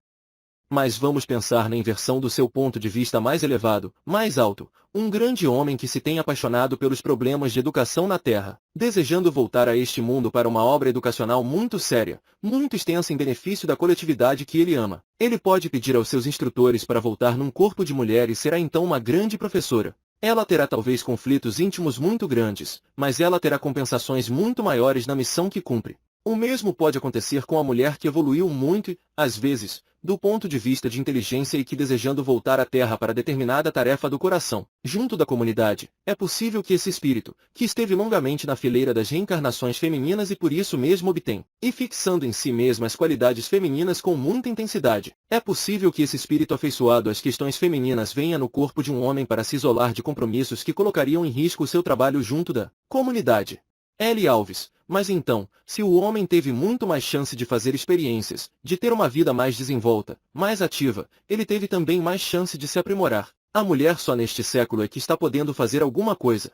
Speaker 1: Mas vamos pensar na inversão do seu ponto de vista mais elevado, mais alto, um grande homem que se tem apaixonado pelos problemas de educação na Terra, desejando voltar a este mundo para uma obra educacional muito séria, muito extensa em benefício da coletividade que ele ama. Ele pode pedir aos seus instrutores para voltar num corpo de mulher e será então uma grande professora. Ela terá talvez conflitos íntimos muito grandes, mas ela terá compensações muito maiores na missão que cumpre. O mesmo pode acontecer com a mulher que evoluiu muito e, às vezes, do ponto de vista de inteligência e que desejando voltar à Terra para determinada tarefa do coração, junto da comunidade, é possível que esse espírito, que esteve longamente na fileira das reencarnações femininas e por isso mesmo obtém, e fixando em si mesmo as qualidades femininas com muita intensidade, é possível que esse espírito afeiçoado às questões femininas venha no corpo de um homem para se isolar de compromissos que colocariam em risco o seu trabalho junto da comunidade. L. Alves, mas então, se o homem teve muito mais chance de fazer experiências, de ter uma vida mais desenvolta, mais ativa, ele teve também mais chance de se aprimorar. A mulher só neste século é que está podendo fazer alguma coisa.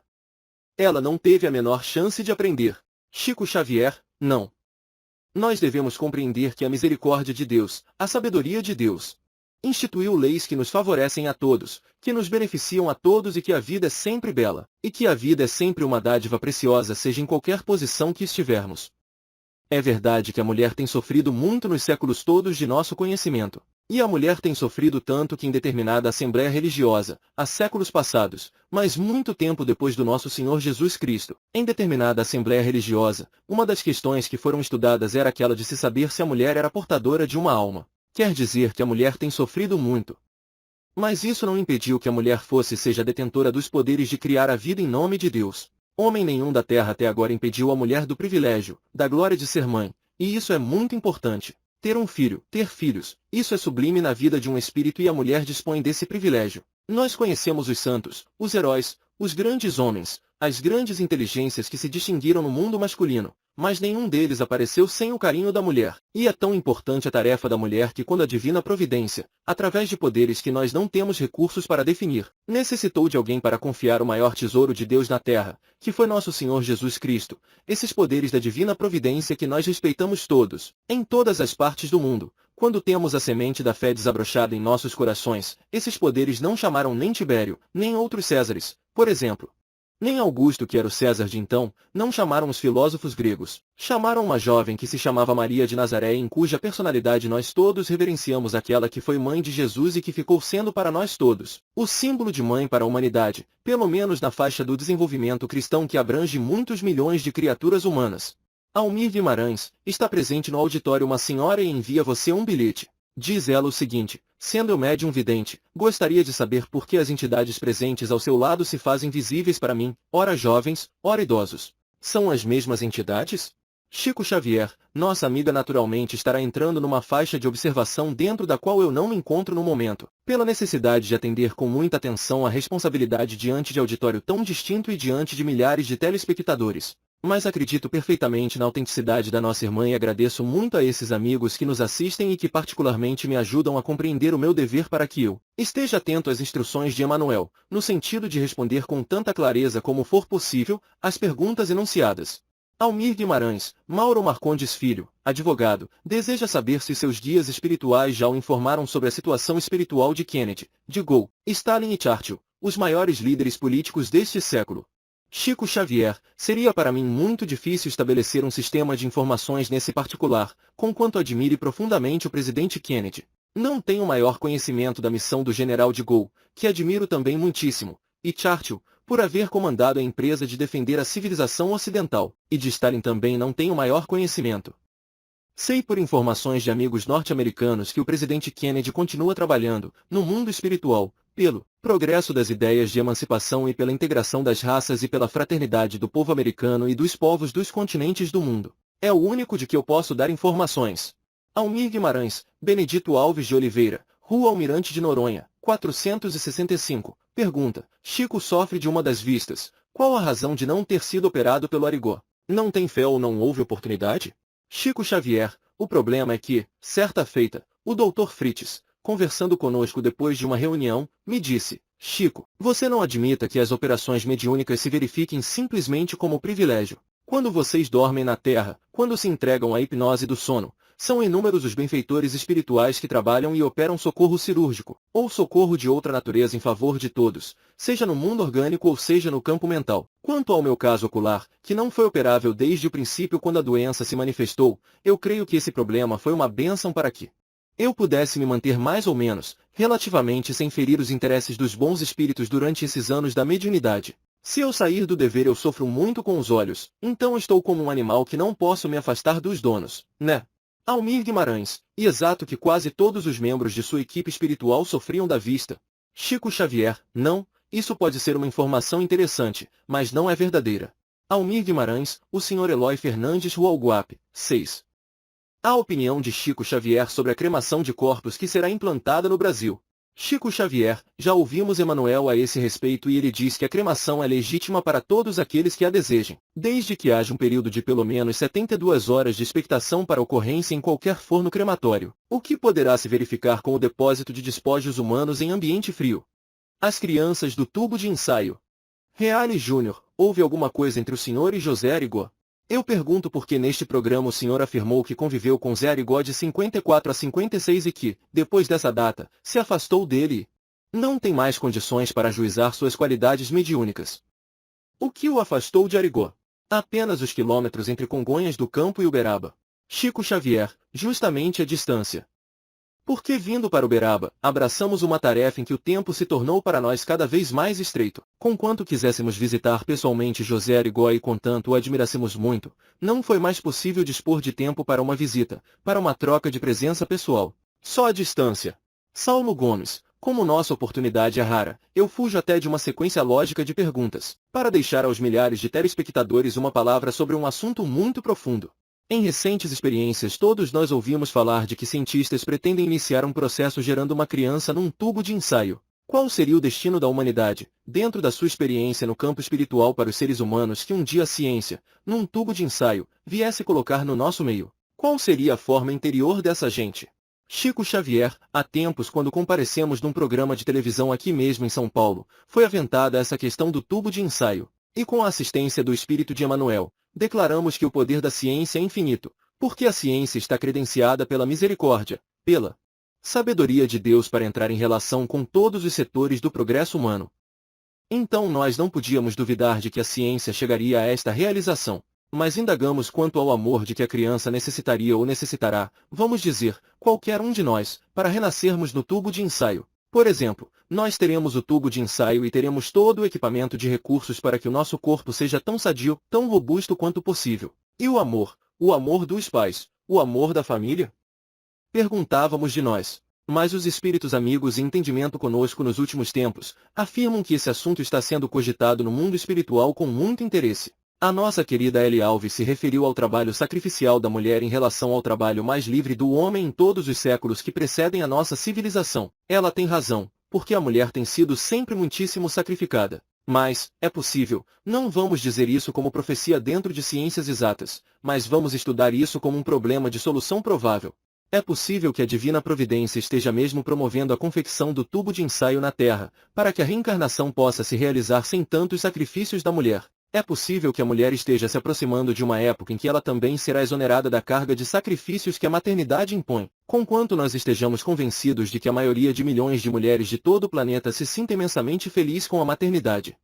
Speaker 1: Ela não teve a menor chance de aprender. Chico Xavier, não. Nós devemos compreender que a misericórdia de Deus, a sabedoria de Deus, instituiu leis que nos favorecem a todos, que nos beneficiam a todos e que a vida é sempre bela, e que a vida é sempre uma dádiva preciosa seja em qualquer posição que estivermos. É verdade que a mulher tem sofrido muito nos séculos todos de nosso conhecimento. E a mulher tem sofrido tanto que em determinada assembleia religiosa, há séculos passados, mas muito tempo depois do nosso Senhor Jesus Cristo, em determinada assembleia religiosa, uma das questões que foram estudadas era aquela de se saber se a mulher era portadora de uma alma. Quer dizer que a mulher tem sofrido muito. Mas isso não impediu que a mulher fosse e seja detentora dos poderes de criar a vida em nome de Deus. Homem nenhum da terra até agora impediu a mulher do privilégio, da glória de ser mãe, e isso é muito importante. Ter um filho, ter filhos, isso é sublime na vida de um espírito e a mulher dispõe desse privilégio. Nós conhecemos os santos, os heróis, os grandes homens, as grandes inteligências que se distinguiram no mundo masculino, mas nenhum deles apareceu sem o carinho da mulher. E é tão importante a tarefa da mulher que quando a divina providência, através de poderes que nós não temos recursos para definir, necessitou de alguém para confiar o maior tesouro de Deus na terra, que foi nosso Senhor Jesus Cristo, esses poderes da divina providência que nós respeitamos todos, em todas as partes do mundo. Quando temos a semente da fé desabrochada em nossos corações, esses poderes não chamaram nem Tibério, nem outros Césares, por exemplo. Nem Augusto, que era o César de então, não chamaram os filósofos gregos. Chamaram uma jovem que se chamava Maria de Nazaré e em cuja personalidade nós todos reverenciamos aquela que foi mãe de Jesus e que ficou sendo para nós todos o símbolo de mãe para a humanidade, pelo menos na faixa do desenvolvimento cristão que abrange muitos milhões de criaturas humanas. Almir Guimarães, está presente no auditório uma senhora e envia você um bilhete. Diz ela o seguinte: sendo eu médium vidente, gostaria de saber por que as entidades presentes ao seu lado se fazem visíveis para mim, ora jovens, ora idosos. São as mesmas entidades? Chico Xavier, nossa amiga naturalmente estará entrando numa faixa de observação dentro da qual eu não me encontro no momento, pela necessidade de atender com muita atenção à responsabilidade diante de auditório tão distinto e diante de milhares de telespectadores. Mas acredito perfeitamente na autenticidade da nossa irmã e agradeço muito a esses amigos que nos assistem e que particularmente me ajudam a compreender o meu dever para que eu esteja atento às instruções de Emanuel, no sentido de responder com tanta clareza como for possível às perguntas enunciadas. Almir Guimarães, Mauro Marcondes Filho, advogado, deseja saber se seus guias espirituais já o informaram sobre a situação espiritual de Kennedy, de Gaulle, Stalin e Churchill, os maiores líderes políticos deste século. Chico Xavier, seria para mim muito difícil estabelecer um sistema de informações nesse particular, conquanto admire profundamente o presidente Kennedy. Não tenho maior conhecimento da missão do general de Gaulle, que admiro também muitíssimo, e Churchill, por haver comandado a empresa de defender a civilização ocidental, e de Stalin também não tenho maior conhecimento. Sei por informações de amigos norte-americanos que o presidente Kennedy continua trabalhando, no mundo espiritual, pelo progresso das ideias de emancipação e pela integração das raças e pela fraternidade do povo americano e dos povos dos continentes do mundo. É o único de que eu posso dar informações. Almir Guimarães, Benedito Alves de Oliveira, Rua Almirante de Noronha, 465, pergunta: Chico sofre de uma das vistas. Qual a razão de não ter sido operado pelo Arigó? Não tem fé ou não houve oportunidade? Chico Xavier, o problema é que, certa feita, o Dr. Fritz, conversando conosco depois de uma reunião, me disse: Chico, você não admita que as operações mediúnicas se verifiquem simplesmente como privilégio. Quando vocês dormem na Terra, quando se entregam à hipnose do sono, são inúmeros os benfeitores espirituais que trabalham e operam socorro cirúrgico, ou socorro de outra natureza em favor de todos, seja no mundo orgânico ou seja no campo mental. Quanto ao meu caso ocular, que não foi operável desde o princípio quando a doença se manifestou, eu creio que esse problema foi uma bênção para que eu pudesse me manter mais ou menos, relativamente sem ferir os interesses dos bons espíritos durante esses anos da mediunidade. Se eu sair do dever eu sofro muito com os olhos, então estou como um animal que não posso me afastar dos donos, né? Almir Guimarães, e exato que quase todos os membros de sua equipe espiritual sofriam da vista. Chico Xavier, não, isso pode ser uma informação interessante, mas não é verdadeira. Almir Guimarães, o Sr. Eloy Fernandes Rualguape, 6. A opinião de Chico Xavier sobre a cremação de corpos que será implantada no Brasil. Chico Xavier, já ouvimos Emanuel a esse respeito e ele diz que a cremação é legítima para todos aqueles que a desejem, desde que haja um período de pelo menos 72 horas de expectação para ocorrência em qualquer forno crematório, o que poderá se verificar com o depósito de despojos humanos em ambiente frio. As crianças do tubo de ensaio. Reale Júnior, houve alguma coisa entre o senhor e José Arigó? Eu pergunto porque neste programa o senhor afirmou que conviveu com Zé Arigó de 54 a 56 e que, depois dessa data, se afastou dele e não tem mais condições para ajuizar suas qualidades mediúnicas. O que o afastou de Arigó? Apenas os quilômetros entre Congonhas do Campo e Uberaba. Chico Xavier, justamente a distância. Porque vindo para Uberaba, abraçamos uma tarefa em que o tempo se tornou para nós cada vez mais estreito. Conquanto quiséssemos visitar pessoalmente José Arigó e contanto o admirássemos muito, não foi mais possível dispor de tempo para uma visita, para uma troca de presença pessoal. Só a distância. Saulo Gomes, como nossa oportunidade é rara, eu fujo até de uma sequência lógica de perguntas, para deixar aos milhares de telespectadores uma palavra sobre um assunto muito profundo. Em recentes experiências todos nós ouvimos falar de que cientistas pretendem iniciar um processo gerando uma criança num tubo de ensaio. Qual seria o destino da humanidade, dentro da sua experiência no campo espiritual para os seres humanos que um dia a ciência, num tubo de ensaio, viesse colocar no nosso meio? Qual seria a forma interior dessa gente? Chico Xavier, há tempos quando comparecemos num programa de televisão aqui mesmo em São Paulo, foi aventada essa questão do tubo de ensaio, e com a assistência do espírito de Emanuel, declaramos que o poder da ciência é infinito, porque a ciência está credenciada pela misericórdia, pela sabedoria de Deus para entrar em relação com todos os setores do progresso humano. Então nós não podíamos duvidar de que a ciência chegaria a esta realização, mas indagamos quanto ao amor de que a criança necessitaria ou necessitará, vamos dizer, qualquer um de nós, para renascermos no tubo de ensaio. Por exemplo, nós teremos o tubo de ensaio e teremos todo o equipamento de recursos para que o nosso corpo seja tão sadio, tão robusto quanto possível. E o amor dos pais, o amor da família? Perguntávamos de nós. Mas os espíritos amigos em entendimento conosco nos últimos tempos, afirmam que esse assunto está sendo cogitado no mundo espiritual com muito interesse. A nossa querida Eli Alves se referiu ao trabalho sacrificial da mulher em relação ao trabalho mais livre do homem em todos os séculos que precedem a nossa civilização. Ela tem razão, porque a mulher tem sido sempre muitíssimo sacrificada. Mas, é possível, não vamos dizer isso como profecia dentro de ciências exatas, mas vamos estudar isso como um problema de solução provável. É possível que a divina providência esteja mesmo promovendo a confecção do tubo de ensaio na Terra, para que a reencarnação possa se realizar sem tantos sacrifícios da mulher. É possível que a mulher esteja se aproximando de uma época em que ela também será exonerada da carga de sacrifícios que a maternidade impõe, conquanto nós estejamos convencidos de que a maioria de milhões de mulheres de todo o planeta se sinta imensamente feliz com a maternidade.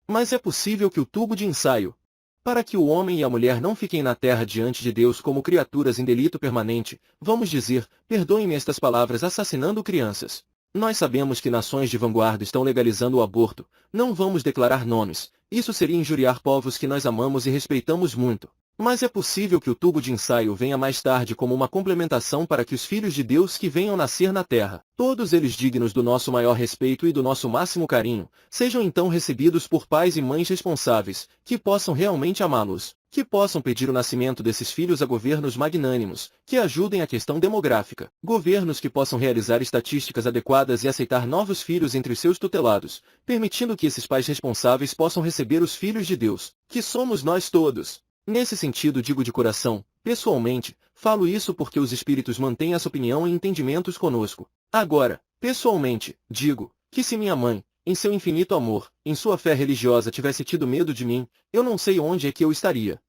Speaker 1: Mas é possível que o tubo de ensaio, para que o homem e a mulher não fiquem na terra diante de Deus como criaturas em delito permanente, vamos dizer, perdoem-me estas palavras, assassinando crianças. Nós sabemos que nações de vanguarda estão legalizando o aborto, não vamos declarar nomes, isso seria injuriar povos que nós amamos e respeitamos muito. Mas é possível que o tubo de ensaio venha mais tarde como uma complementação para que os filhos de Deus que venham nascer na terra, todos eles dignos do nosso maior respeito e do nosso máximo carinho, sejam então recebidos por pais e mães responsáveis, que possam realmente amá-los, que possam pedir o nascimento desses filhos a governos magnânimos, que ajudem a questão demográfica, governos que possam realizar estatísticas adequadas e aceitar novos filhos entre os seus tutelados, permitindo que esses pais responsáveis possam receber os filhos de Deus, que somos nós todos. Nesse sentido digo de coração, pessoalmente, falo isso porque os espíritos mantêm essa opinião e entendimentos conosco. Agora, pessoalmente, digo, que se minha mãe, em seu infinito amor, em sua fé religiosa tivesse tido medo de mim, eu não sei onde é que eu estaria.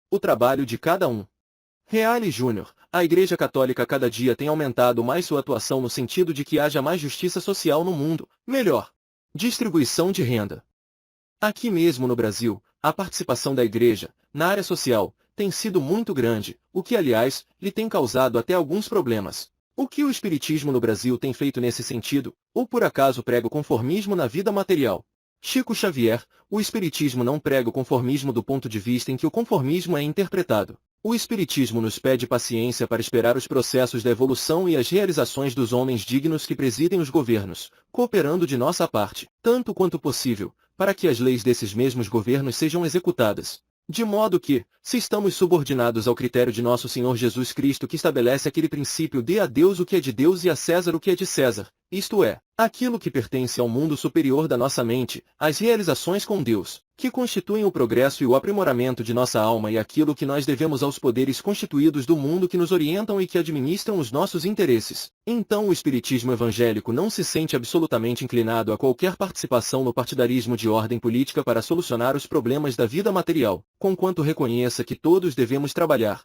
Speaker 1: O trabalho de cada um. Reale Júnior, a Igreja Católica cada dia tem aumentado mais sua atuação no sentido de que haja mais justiça social no mundo, melhor distribuição de renda. Aqui mesmo no Brasil, a participação da Igreja, na área social, tem sido muito grande, o que aliás, lhe tem causado até alguns problemas. O que o Espiritismo no Brasil tem feito nesse sentido, ou por acaso prega o conformismo na vida material? Chico Xavier, o Espiritismo não prega o conformismo do ponto de vista em que o conformismo é interpretado. O Espiritismo nos pede paciência para esperar os processos da evolução e as realizações dos homens dignos que presidem os governos, cooperando de nossa parte, tanto quanto possível, para que as leis desses mesmos governos sejam executadas. De modo que, se estamos subordinados ao critério de nosso Senhor Jesus Cristo que estabelece aquele princípio dê a Deus o que é de Deus e a César o que é de César, isto é, aquilo que pertence ao mundo superior da nossa mente, as realizações com Deus, que constituem o progresso e o aprimoramento de nossa alma e aquilo que nós devemos aos poderes constituídos do mundo que nos orientam e que administram os nossos interesses. Então o espiritismo evangélico não se sente absolutamente inclinado a qualquer participação no partidarismo de ordem política para solucionar os problemas da vida material, conquanto reconheça que todos devemos trabalhar.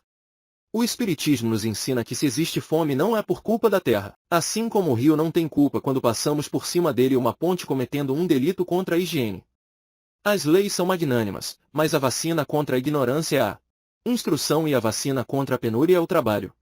Speaker 1: O Espiritismo nos ensina que se existe fome não é por culpa da terra, assim como o rio não tem culpa quando passamos por cima dele uma ponte cometendo um delito contra a higiene. As leis são magnânimas, mas a vacina contra a ignorância é a instrução e a vacina contra a penúria é o trabalho.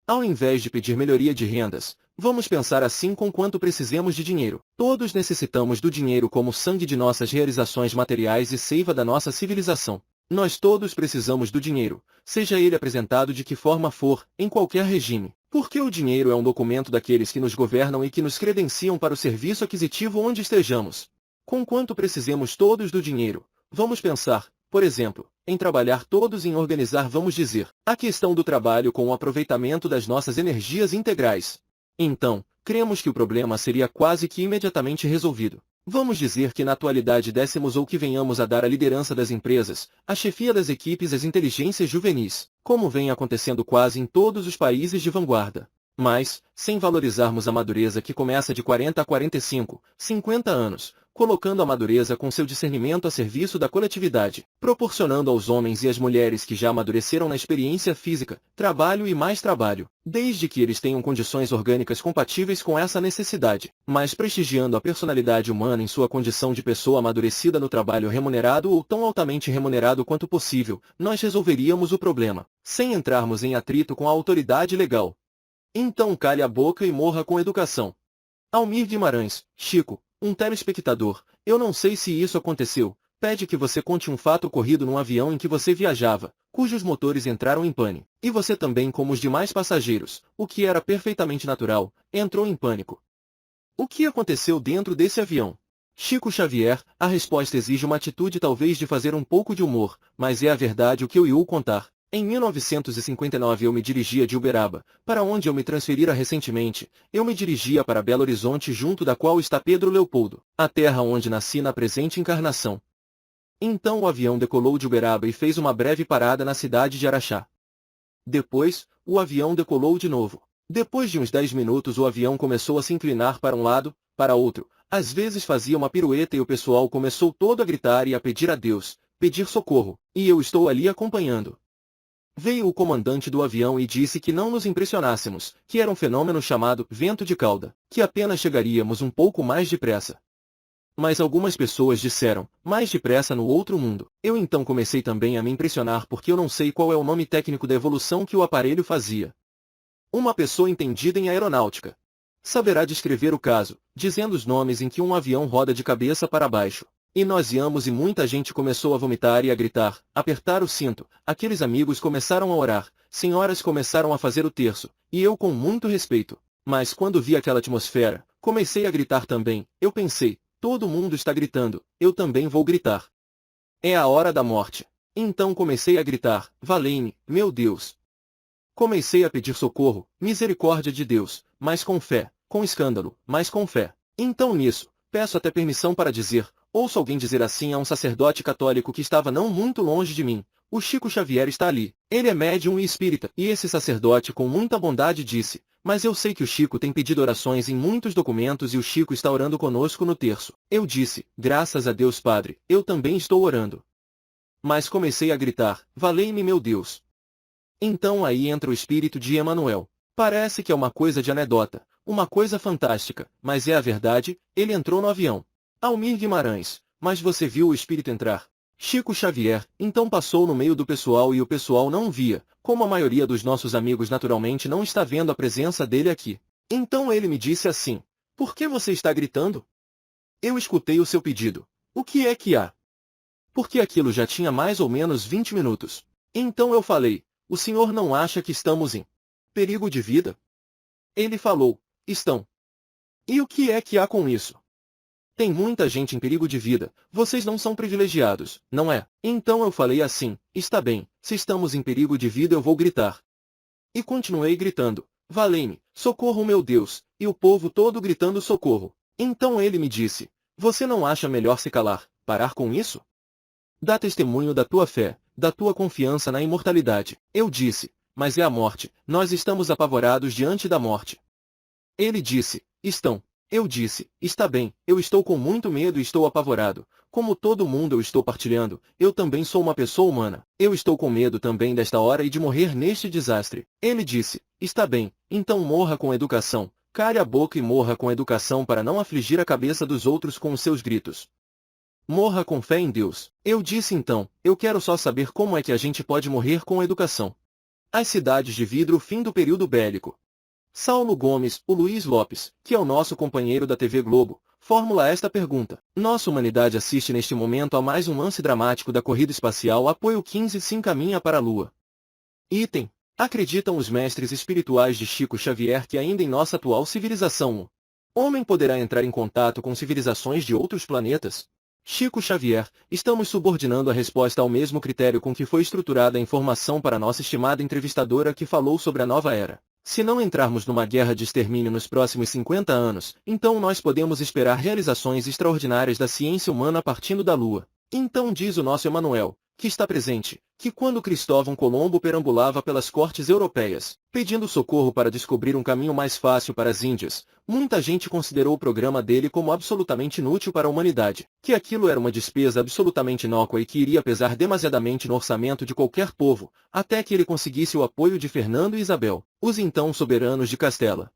Speaker 1: Ao invés de pedir melhoria de rendas, vamos pensar assim com quanto precisemos de dinheiro. Todos necessitamos do dinheiro como sangue de nossas realizações materiais e seiva da nossa civilização. Nós todos precisamos do dinheiro, seja ele apresentado de que forma for, em qualquer regime, porque o dinheiro é um documento daqueles que nos governam e que nos credenciam para o serviço aquisitivo onde estejamos. Conquanto precisemos todos do dinheiro, vamos pensar, por exemplo, em trabalhar todos em organizar, vamos dizer, a questão do trabalho com o aproveitamento das nossas energias integrais. Então, cremos que o problema seria quase que imediatamente resolvido. Vamos dizer que na atualidade dessemos ou que venhamos a dar a liderança das empresas, a chefia das equipes e as inteligências juvenis, como vem acontecendo quase em todos os países de vanguarda. Mas, sem valorizarmos a madureza que começa de 40 a 45, 50 anos, colocando a madureza com seu discernimento a serviço da coletividade, proporcionando aos homens e às mulheres que já amadureceram na experiência física, trabalho e mais trabalho, desde que eles tenham condições orgânicas compatíveis com essa necessidade, mas prestigiando a personalidade humana em sua condição de pessoa amadurecida no trabalho remunerado ou tão altamente remunerado quanto possível, nós resolveríamos o problema, sem entrarmos em atrito com a autoridade legal. Então cale a boca e morra com educação. Almir Guimarães, Chico, um telespectador, eu não sei se isso aconteceu, pede que você conte um fato ocorrido num avião em que você viajava, cujos motores entraram em pane, e você também, como os demais passageiros, o que era perfeitamente natural, entrou em pânico. O que aconteceu dentro desse avião? Chico Xavier, a resposta exige uma atitude talvez de fazer um pouco de humor, mas é a verdade o que eu ia contar. Em 1959 eu me dirigia de Uberaba, para onde eu me transferira recentemente. Eu me dirigia para Belo Horizonte, junto da qual está Pedro Leopoldo, a terra onde nasci na presente encarnação. Então o avião decolou de Uberaba e fez uma breve parada na cidade de Araxá. Depois, o avião decolou de novo. Depois de uns 10 minutos o avião começou a se inclinar para um lado, para outro. Às vezes fazia uma pirueta e o pessoal começou todo a gritar e a pedir a Deus, pedir socorro, e eu estou ali acompanhando. Veio o comandante do avião e disse que não nos impressionássemos, que era um fenômeno chamado vento de cauda, que apenas chegaríamos um pouco mais depressa. Mas algumas pessoas disseram, mais depressa no outro mundo. Eu então comecei também a me impressionar porque eu não sei qual é o nome técnico da evolução que o aparelho fazia. Uma pessoa entendida em aeronáutica saberá descrever o caso, dizendo os nomes em que um avião roda de cabeça para baixo. E nós íamos e muita gente começou a vomitar e a gritar, apertar o cinto, aqueles amigos começaram a orar, senhoras começaram a fazer o terço, e eu com muito respeito. Mas quando vi aquela atmosfera, comecei a gritar também, eu pensei, todo mundo está gritando, eu também vou gritar. É a hora da morte. Então comecei a gritar, valei-me, meu Deus. Comecei a pedir socorro, misericórdia de Deus, mas com fé, com escândalo, mas com fé. Então nisso, peço até permissão para dizer, ouço alguém dizer assim a um sacerdote católico que estava não muito longe de mim, o Chico Xavier está ali, ele é médium e espírita. E esse sacerdote com muita bondade disse, mas eu sei que o Chico tem pedido orações em muitos documentos e o Chico está orando conosco no terço. Eu disse, graças a Deus Padre, eu também estou orando. Mas comecei a gritar, valei-me meu Deus. Então aí entra o espírito de Emanuel. Parece que é uma coisa de anedota, uma coisa fantástica, mas é a verdade, ele entrou no avião. Almir Guimarães, mas você viu o espírito entrar? Chico Xavier, então passou no meio do pessoal e o pessoal não via, como a maioria dos nossos amigos naturalmente não está vendo a presença dele aqui. Então ele me disse assim, por que você está gritando? Eu escutei o seu pedido. O que é que há? Porque aquilo já tinha mais ou menos 20 minutos. Então eu falei, o senhor não acha que estamos em perigo de vida? Ele falou, estão. E o que é que há com isso? Tem muita gente em perigo de vida, vocês não são privilegiados, não é? Então eu falei assim, está bem, se estamos em perigo de vida eu vou gritar. E continuei gritando, valei-me, socorro meu Deus, e o povo todo gritando socorro. Então ele me disse, você não acha melhor se calar, parar com isso? Dá testemunho da tua fé, da tua confiança na imortalidade. Eu disse, mas é a morte, nós estamos apavorados diante da morte. Ele disse, estão. Eu disse, está bem, eu estou com muito medo e estou apavorado. Como todo mundo eu estou partilhando, eu também sou uma pessoa humana. Eu estou com medo também desta hora e de morrer neste desastre. Ele disse, está bem, então morra com educação. Cale a boca e morra com educação para não afligir a cabeça dos outros com os seus gritos. Morra com fé em Deus. Eu disse então, eu quero só saber como é que a gente pode morrer com educação. As cidades de vidro, fim do período bélico. Saulo Gomes, o Luiz Lopes, que é o nosso companheiro da TV Globo, formula esta pergunta. Nossa humanidade assiste neste momento a mais um lance dramático da corrida espacial Apollo 15 se encaminha para a Lua. Item. Acreditam os mestres espirituais de Chico Xavier que ainda em nossa atual civilização o homem poderá entrar em contato com civilizações de outros planetas? Chico Xavier, estamos subordinando a resposta ao mesmo critério com que foi estruturada a informação para nossa estimada entrevistadora que falou sobre a nova era. Se não entrarmos numa guerra de extermínio nos próximos 50 anos, então nós podemos esperar realizações extraordinárias da ciência humana partindo da Lua. Então diz o nosso Emanuel, que está presente, que quando Cristóvão Colombo perambulava pelas cortes europeias, pedindo socorro para descobrir um caminho mais fácil para as Índias, muita gente considerou o programa dele como absolutamente inútil para a humanidade, que aquilo era uma despesa absolutamente inócua e que iria pesar demasiadamente no orçamento de qualquer povo, até que ele conseguisse o apoio de Fernando e Isabel, os então soberanos de Castela.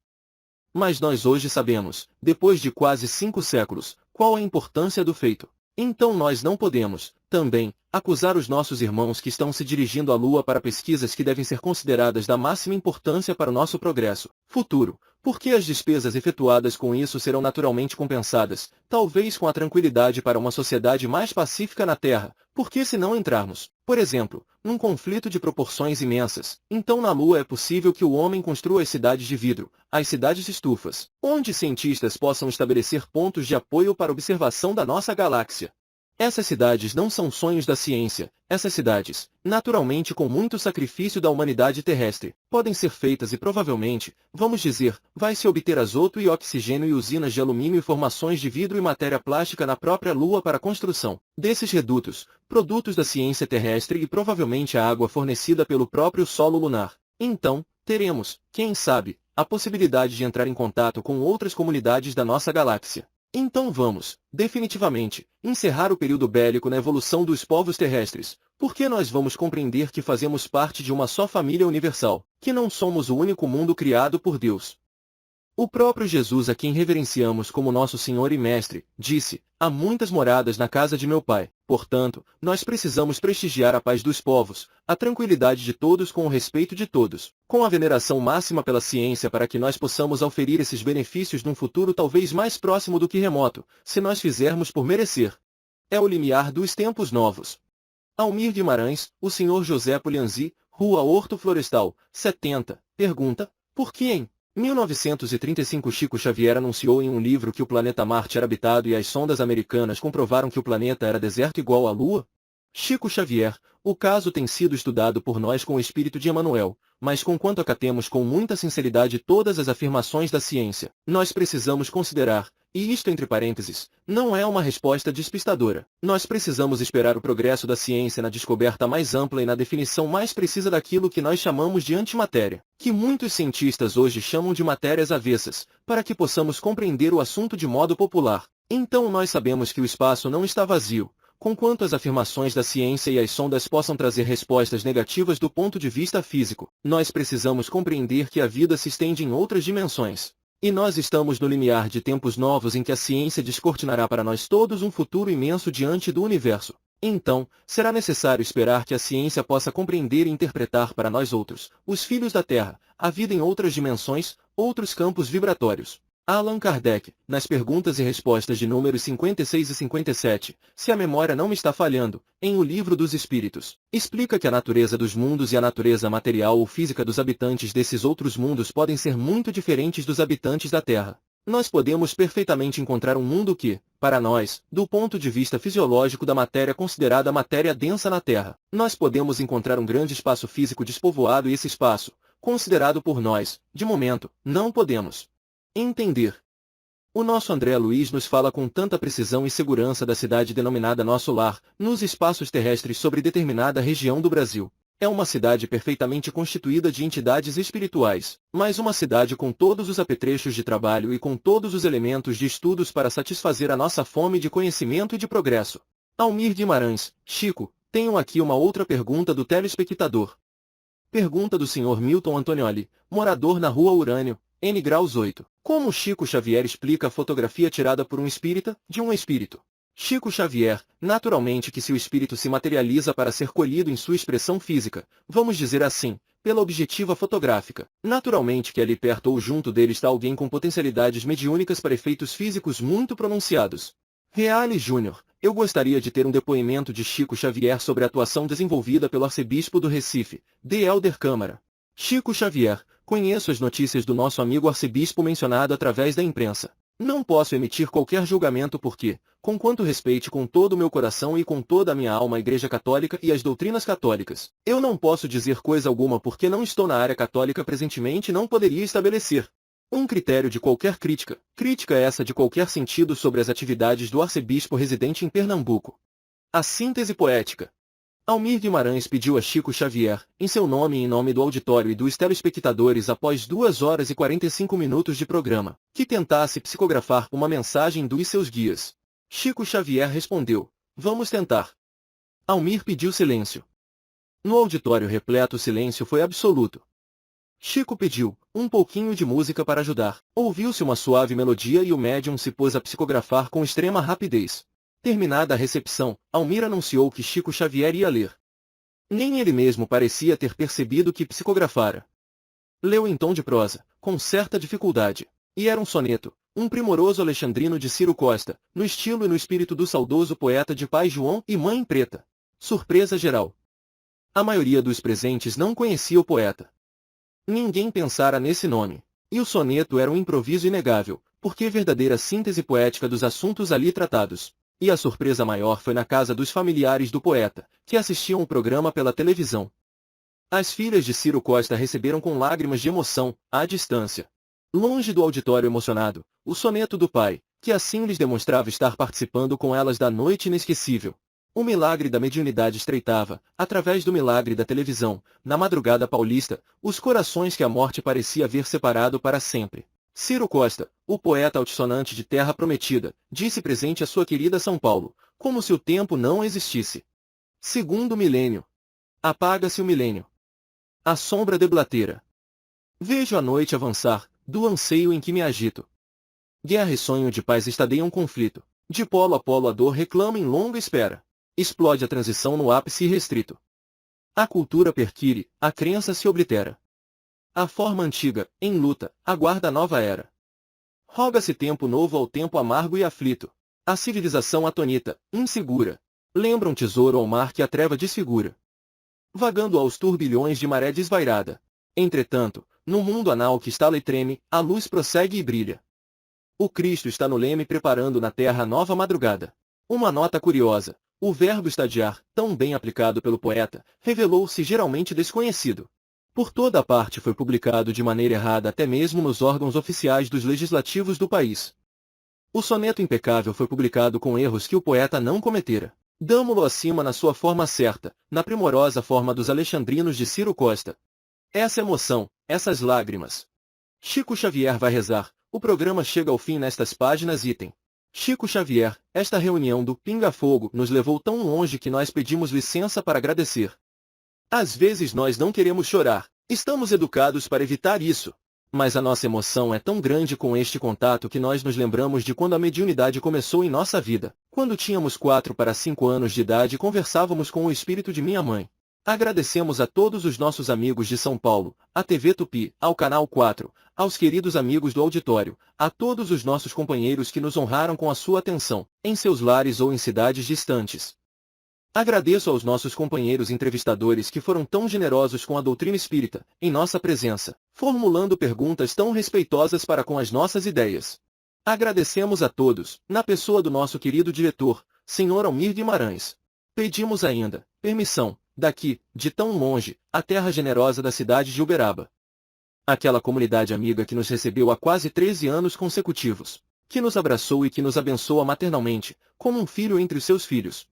Speaker 1: Mas nós hoje sabemos, depois de quase 5 séculos, qual a importância do feito. Então nós não podemos, também, acusar os nossos irmãos que estão se dirigindo à Lua para pesquisas que devem ser consideradas da máxima importância para o nosso progresso futuro, porque as despesas efetuadas com isso serão naturalmente compensadas, talvez com a tranquilidade para uma sociedade mais pacífica na Terra, porque se não entrarmos, por exemplo, num conflito de proporções imensas, então na Lua é possível que o homem construa as cidades de vidro, as cidades estufas, onde cientistas possam estabelecer pontos de apoio para observação da nossa galáxia. Essas cidades não são sonhos da ciência, essas cidades, naturalmente com muito sacrifício da humanidade terrestre, podem ser feitas e provavelmente, vamos dizer, vai-se obter azoto e oxigênio e usinas de alumínio e formações de vidro e matéria plástica na própria Lua para a construção desses redutos, produtos da ciência terrestre e provavelmente a água fornecida pelo próprio solo lunar. Então, teremos, quem sabe, a possibilidade de entrar em contato com outras comunidades da nossa galáxia. Então vamos, definitivamente, encerrar o período bélico na evolução dos povos terrestres, porque nós vamos compreender que fazemos parte de uma só família universal, que não somos o único mundo criado por Deus. O próprio Jesus, a quem reverenciamos como nosso Senhor e Mestre, disse, há muitas moradas na casa de meu Pai. Portanto, nós precisamos prestigiar a paz dos povos, a tranquilidade de todos com o respeito de todos, com a veneração máxima pela ciência para que nós possamos oferir esses benefícios num futuro talvez mais próximo do que remoto, se nós fizermos por merecer. É o limiar dos tempos novos. Almir Guimarães, o Sr. José Polianzi, Rua Horto Florestal, 70, pergunta, por que em 1935 Chico Xavier anunciou em um livro que o planeta Marte era habitado e as sondas americanas comprovaram que o planeta era deserto igual à Lua? Chico Xavier, o caso tem sido estudado por nós com o espírito de Emanuel, mas conquanto acatemos com muita sinceridade todas as afirmações da ciência, nós precisamos considerar, e isto entre parênteses, não é uma resposta despistadora. Nós precisamos esperar o progresso da ciência na descoberta mais ampla e na definição mais precisa daquilo que nós chamamos de antimatéria, que muitos cientistas hoje chamam de matérias avessas, para que possamos compreender o assunto de modo popular. Então nós sabemos que o espaço não está vazio, conquanto as afirmações da ciência e as sondas possam trazer respostas negativas do ponto de vista físico, nós precisamos compreender que a vida se estende em outras dimensões. E nós estamos no limiar de tempos novos em que a ciência descortinará para nós todos um futuro imenso diante do universo. Então, será necessário esperar que a ciência possa compreender e interpretar para nós outros, os filhos da Terra, a vida em outras dimensões, outros campos vibratórios. Allan Kardec, nas perguntas e respostas de números 56 e 57, se a memória não me está falhando, em O Livro dos Espíritos, explica que a natureza dos mundos e a natureza material ou física dos habitantes desses outros mundos podem ser muito diferentes dos habitantes da Terra. Nós podemos perfeitamente encontrar um mundo que, para nós, do ponto de vista fisiológico da matéria considerada matéria densa na Terra, nós podemos encontrar um grande espaço físico despovoado e esse espaço, considerado por nós, de momento, não podemos entender. O nosso André Luiz nos fala com tanta precisão e segurança da cidade denominada Nosso Lar, nos espaços terrestres sobre determinada região do Brasil. É uma cidade perfeitamente constituída de entidades espirituais, mas uma cidade com todos os apetrechos de trabalho e com todos os elementos de estudos para satisfazer a nossa fome de conhecimento e de progresso. Almir Guimarães, Chico, tenho aqui uma outra pergunta do telespectador. Pergunta do Sr. Milton Antonioli, morador na Rua Urânio, N graus 8. Como Chico Xavier explica a fotografia tirada por um espírita, de um espírito? Chico Xavier, naturalmente que se o espírito se materializa para ser colhido em sua expressão física, vamos dizer assim, pela objetiva fotográfica, naturalmente que ali perto ou junto dele está alguém com potencialidades mediúnicas para efeitos físicos muito pronunciados. Reale Júnior, eu gostaria de ter um depoimento de Chico Xavier sobre a atuação desenvolvida pelo arcebispo do Recife, D. Helder Câmara. Chico Xavier, conheço as notícias do nosso amigo arcebispo mencionado através da imprensa. Não posso emitir qualquer julgamento porque, conquanto respeite com todo o meu coração e com toda a minha alma a Igreja Católica e as doutrinas católicas, eu não posso dizer coisa alguma porque não estou na área católica presentemente e não poderia estabelecer um critério de qualquer crítica, crítica essa de qualquer sentido sobre as atividades do arcebispo residente em Pernambuco. A síntese poética. Almir Guimarães pediu a Chico Xavier, em seu nome e em nome do auditório e dos telespectadores após 2 horas e 45 minutos de programa, que tentasse psicografar uma mensagem dos seus guias. Chico Xavier respondeu, vamos tentar. Almir pediu silêncio. No auditório repleto o silêncio foi absoluto. Chico pediu um pouquinho de música para ajudar. Ouviu-se uma suave melodia e o médium se pôs a psicografar com extrema rapidez. Terminada a recepção, Almir anunciou que Chico Xavier ia ler. Nem ele mesmo parecia ter percebido que psicografara. Leu em tom de prosa, com certa dificuldade. E era um soneto, um primoroso alexandrino de Ciro Costa, no estilo e no espírito do saudoso poeta de pai João e mãe Preta. Surpresa geral. A maioria dos presentes não conhecia o poeta. Ninguém pensara nesse nome. E o soneto era um improviso inegável, porque verdadeira síntese poética dos assuntos ali tratados. E a surpresa maior foi na casa dos familiares do poeta, que assistiam o programa pela televisão. As filhas de Ciro Costa receberam com lágrimas de emoção, à distância. Longe do auditório emocionado, o soneto do pai, que assim lhes demonstrava estar participando com elas da noite inesquecível. O milagre da mediunidade estreitava, através do milagre da televisão, na madrugada paulista, os corações que a morte parecia haver separado para sempre. Ciro Costa, o poeta altissonante de Terra Prometida, disse presente à sua querida São Paulo, como se o tempo não existisse. Segundo milênio. Apaga-se o milênio. A sombra deblateira. Vejo a noite avançar, do anseio em que me agito. Guerra e sonho de paz estadeiam conflito. De polo a polo a dor reclama em longa espera. Explode a transição no ápice irrestrito. A cultura perquire, a crença se oblitera. A forma antiga, em luta, aguarda a nova era. Roga-se tempo novo ao tempo amargo e aflito. A civilização atonita, insegura. Lembra um tesouro ao mar que a treva desfigura. Vagando aos turbilhões de maré desvairada. Entretanto, no mundo anal que estala e treme, a luz prossegue e brilha. O Cristo está no leme preparando na terra a nova madrugada. Uma nota curiosa. O verbo estadiar, tão bem aplicado pelo poeta, revelou-se geralmente desconhecido. Por toda a parte foi publicado de maneira errada até mesmo nos órgãos oficiais dos legislativos do país. O soneto impecável foi publicado com erros que o poeta não cometera. Damo-lo acima na sua forma certa, na primorosa forma dos alexandrinos de Ciro Costa. Essa emoção, essas lágrimas. Chico Xavier vai rezar, o programa chega ao fim nestas páginas item. Chico Xavier, esta reunião do Pinga Fogo nos levou tão longe que nós pedimos licença para agradecer. Às vezes nós não queremos chorar, estamos educados para evitar isso. Mas a nossa emoção é tão grande com este contato que nós nos lembramos de quando a mediunidade começou em nossa vida. Quando tínhamos 4 para 5 anos de idade e conversávamos com o espírito de minha mãe. Agradecemos a todos os nossos amigos de São Paulo, à TV Tupi, ao Canal 4, aos queridos amigos do auditório, a todos os nossos companheiros que nos honraram com a sua atenção, em seus lares ou em cidades distantes. Agradeço aos nossos companheiros entrevistadores que foram tão generosos com a doutrina espírita, em nossa presença, formulando perguntas tão respeitosas para com as nossas ideias. Agradecemos a todos, na pessoa do nosso querido diretor, Sr. Almir Guimarães. Pedimos ainda, permissão, daqui, de tão longe, a terra generosa da cidade de Uberaba. Aquela comunidade amiga que nos recebeu há quase 13 anos consecutivos. que nos abraçou e que nos abençoa maternalmente, como um filho entre os seus filhos.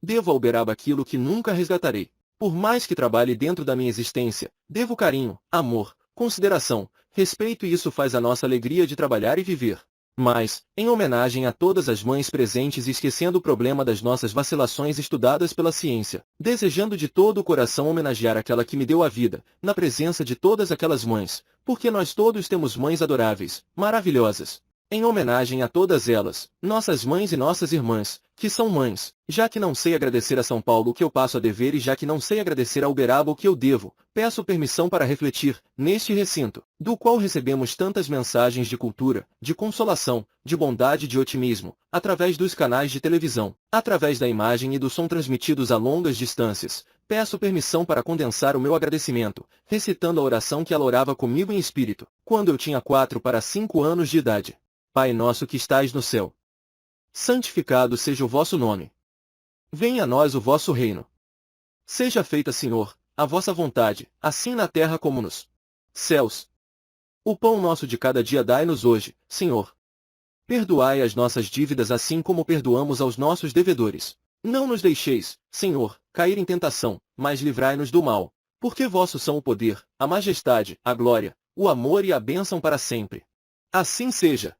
Speaker 1: Devo ao Uberaba aquilo que nunca resgatarei. Por mais que trabalhe dentro da minha existência, devo carinho, amor, consideração, respeito e isso faz a nossa alegria de trabalhar e viver. Mas, em homenagem a todas as mães presentes e esquecendo o problema das nossas vacilações estudadas pela ciência, desejando de todo o coração homenagear aquela que me deu a vida, na presença de todas aquelas mães, porque nós todos temos mães adoráveis, maravilhosas. Em homenagem a todas elas, nossas mães e nossas irmãs, que são mães, já que não sei agradecer a São Paulo o que eu passo a dever e já que não sei agradecer a Uberaba o que eu devo, peço permissão para refletir, neste recinto, do qual recebemos tantas mensagens de cultura, de consolação, de bondade e de otimismo, através dos canais de televisão, através da imagem e do som transmitidos a longas distâncias. Peço permissão para condensar o meu agradecimento, recitando a oração que ela orava comigo em espírito, quando eu tinha 4 para 5 anos de idade. Pai nosso que estais no céu, santificado seja o vosso nome. Venha a nós o vosso reino. Seja feita, Senhor, a vossa vontade, assim na terra como nos céus. O pão nosso de cada dia dai-nos hoje, Senhor. Perdoai as nossas dívidas assim como perdoamos aos nossos devedores. Não nos deixeis, Senhor, cair em tentação, mas livrai-nos do mal. Porque vossos são o poder, a majestade, a glória, o amor e a bênção para sempre. Assim seja.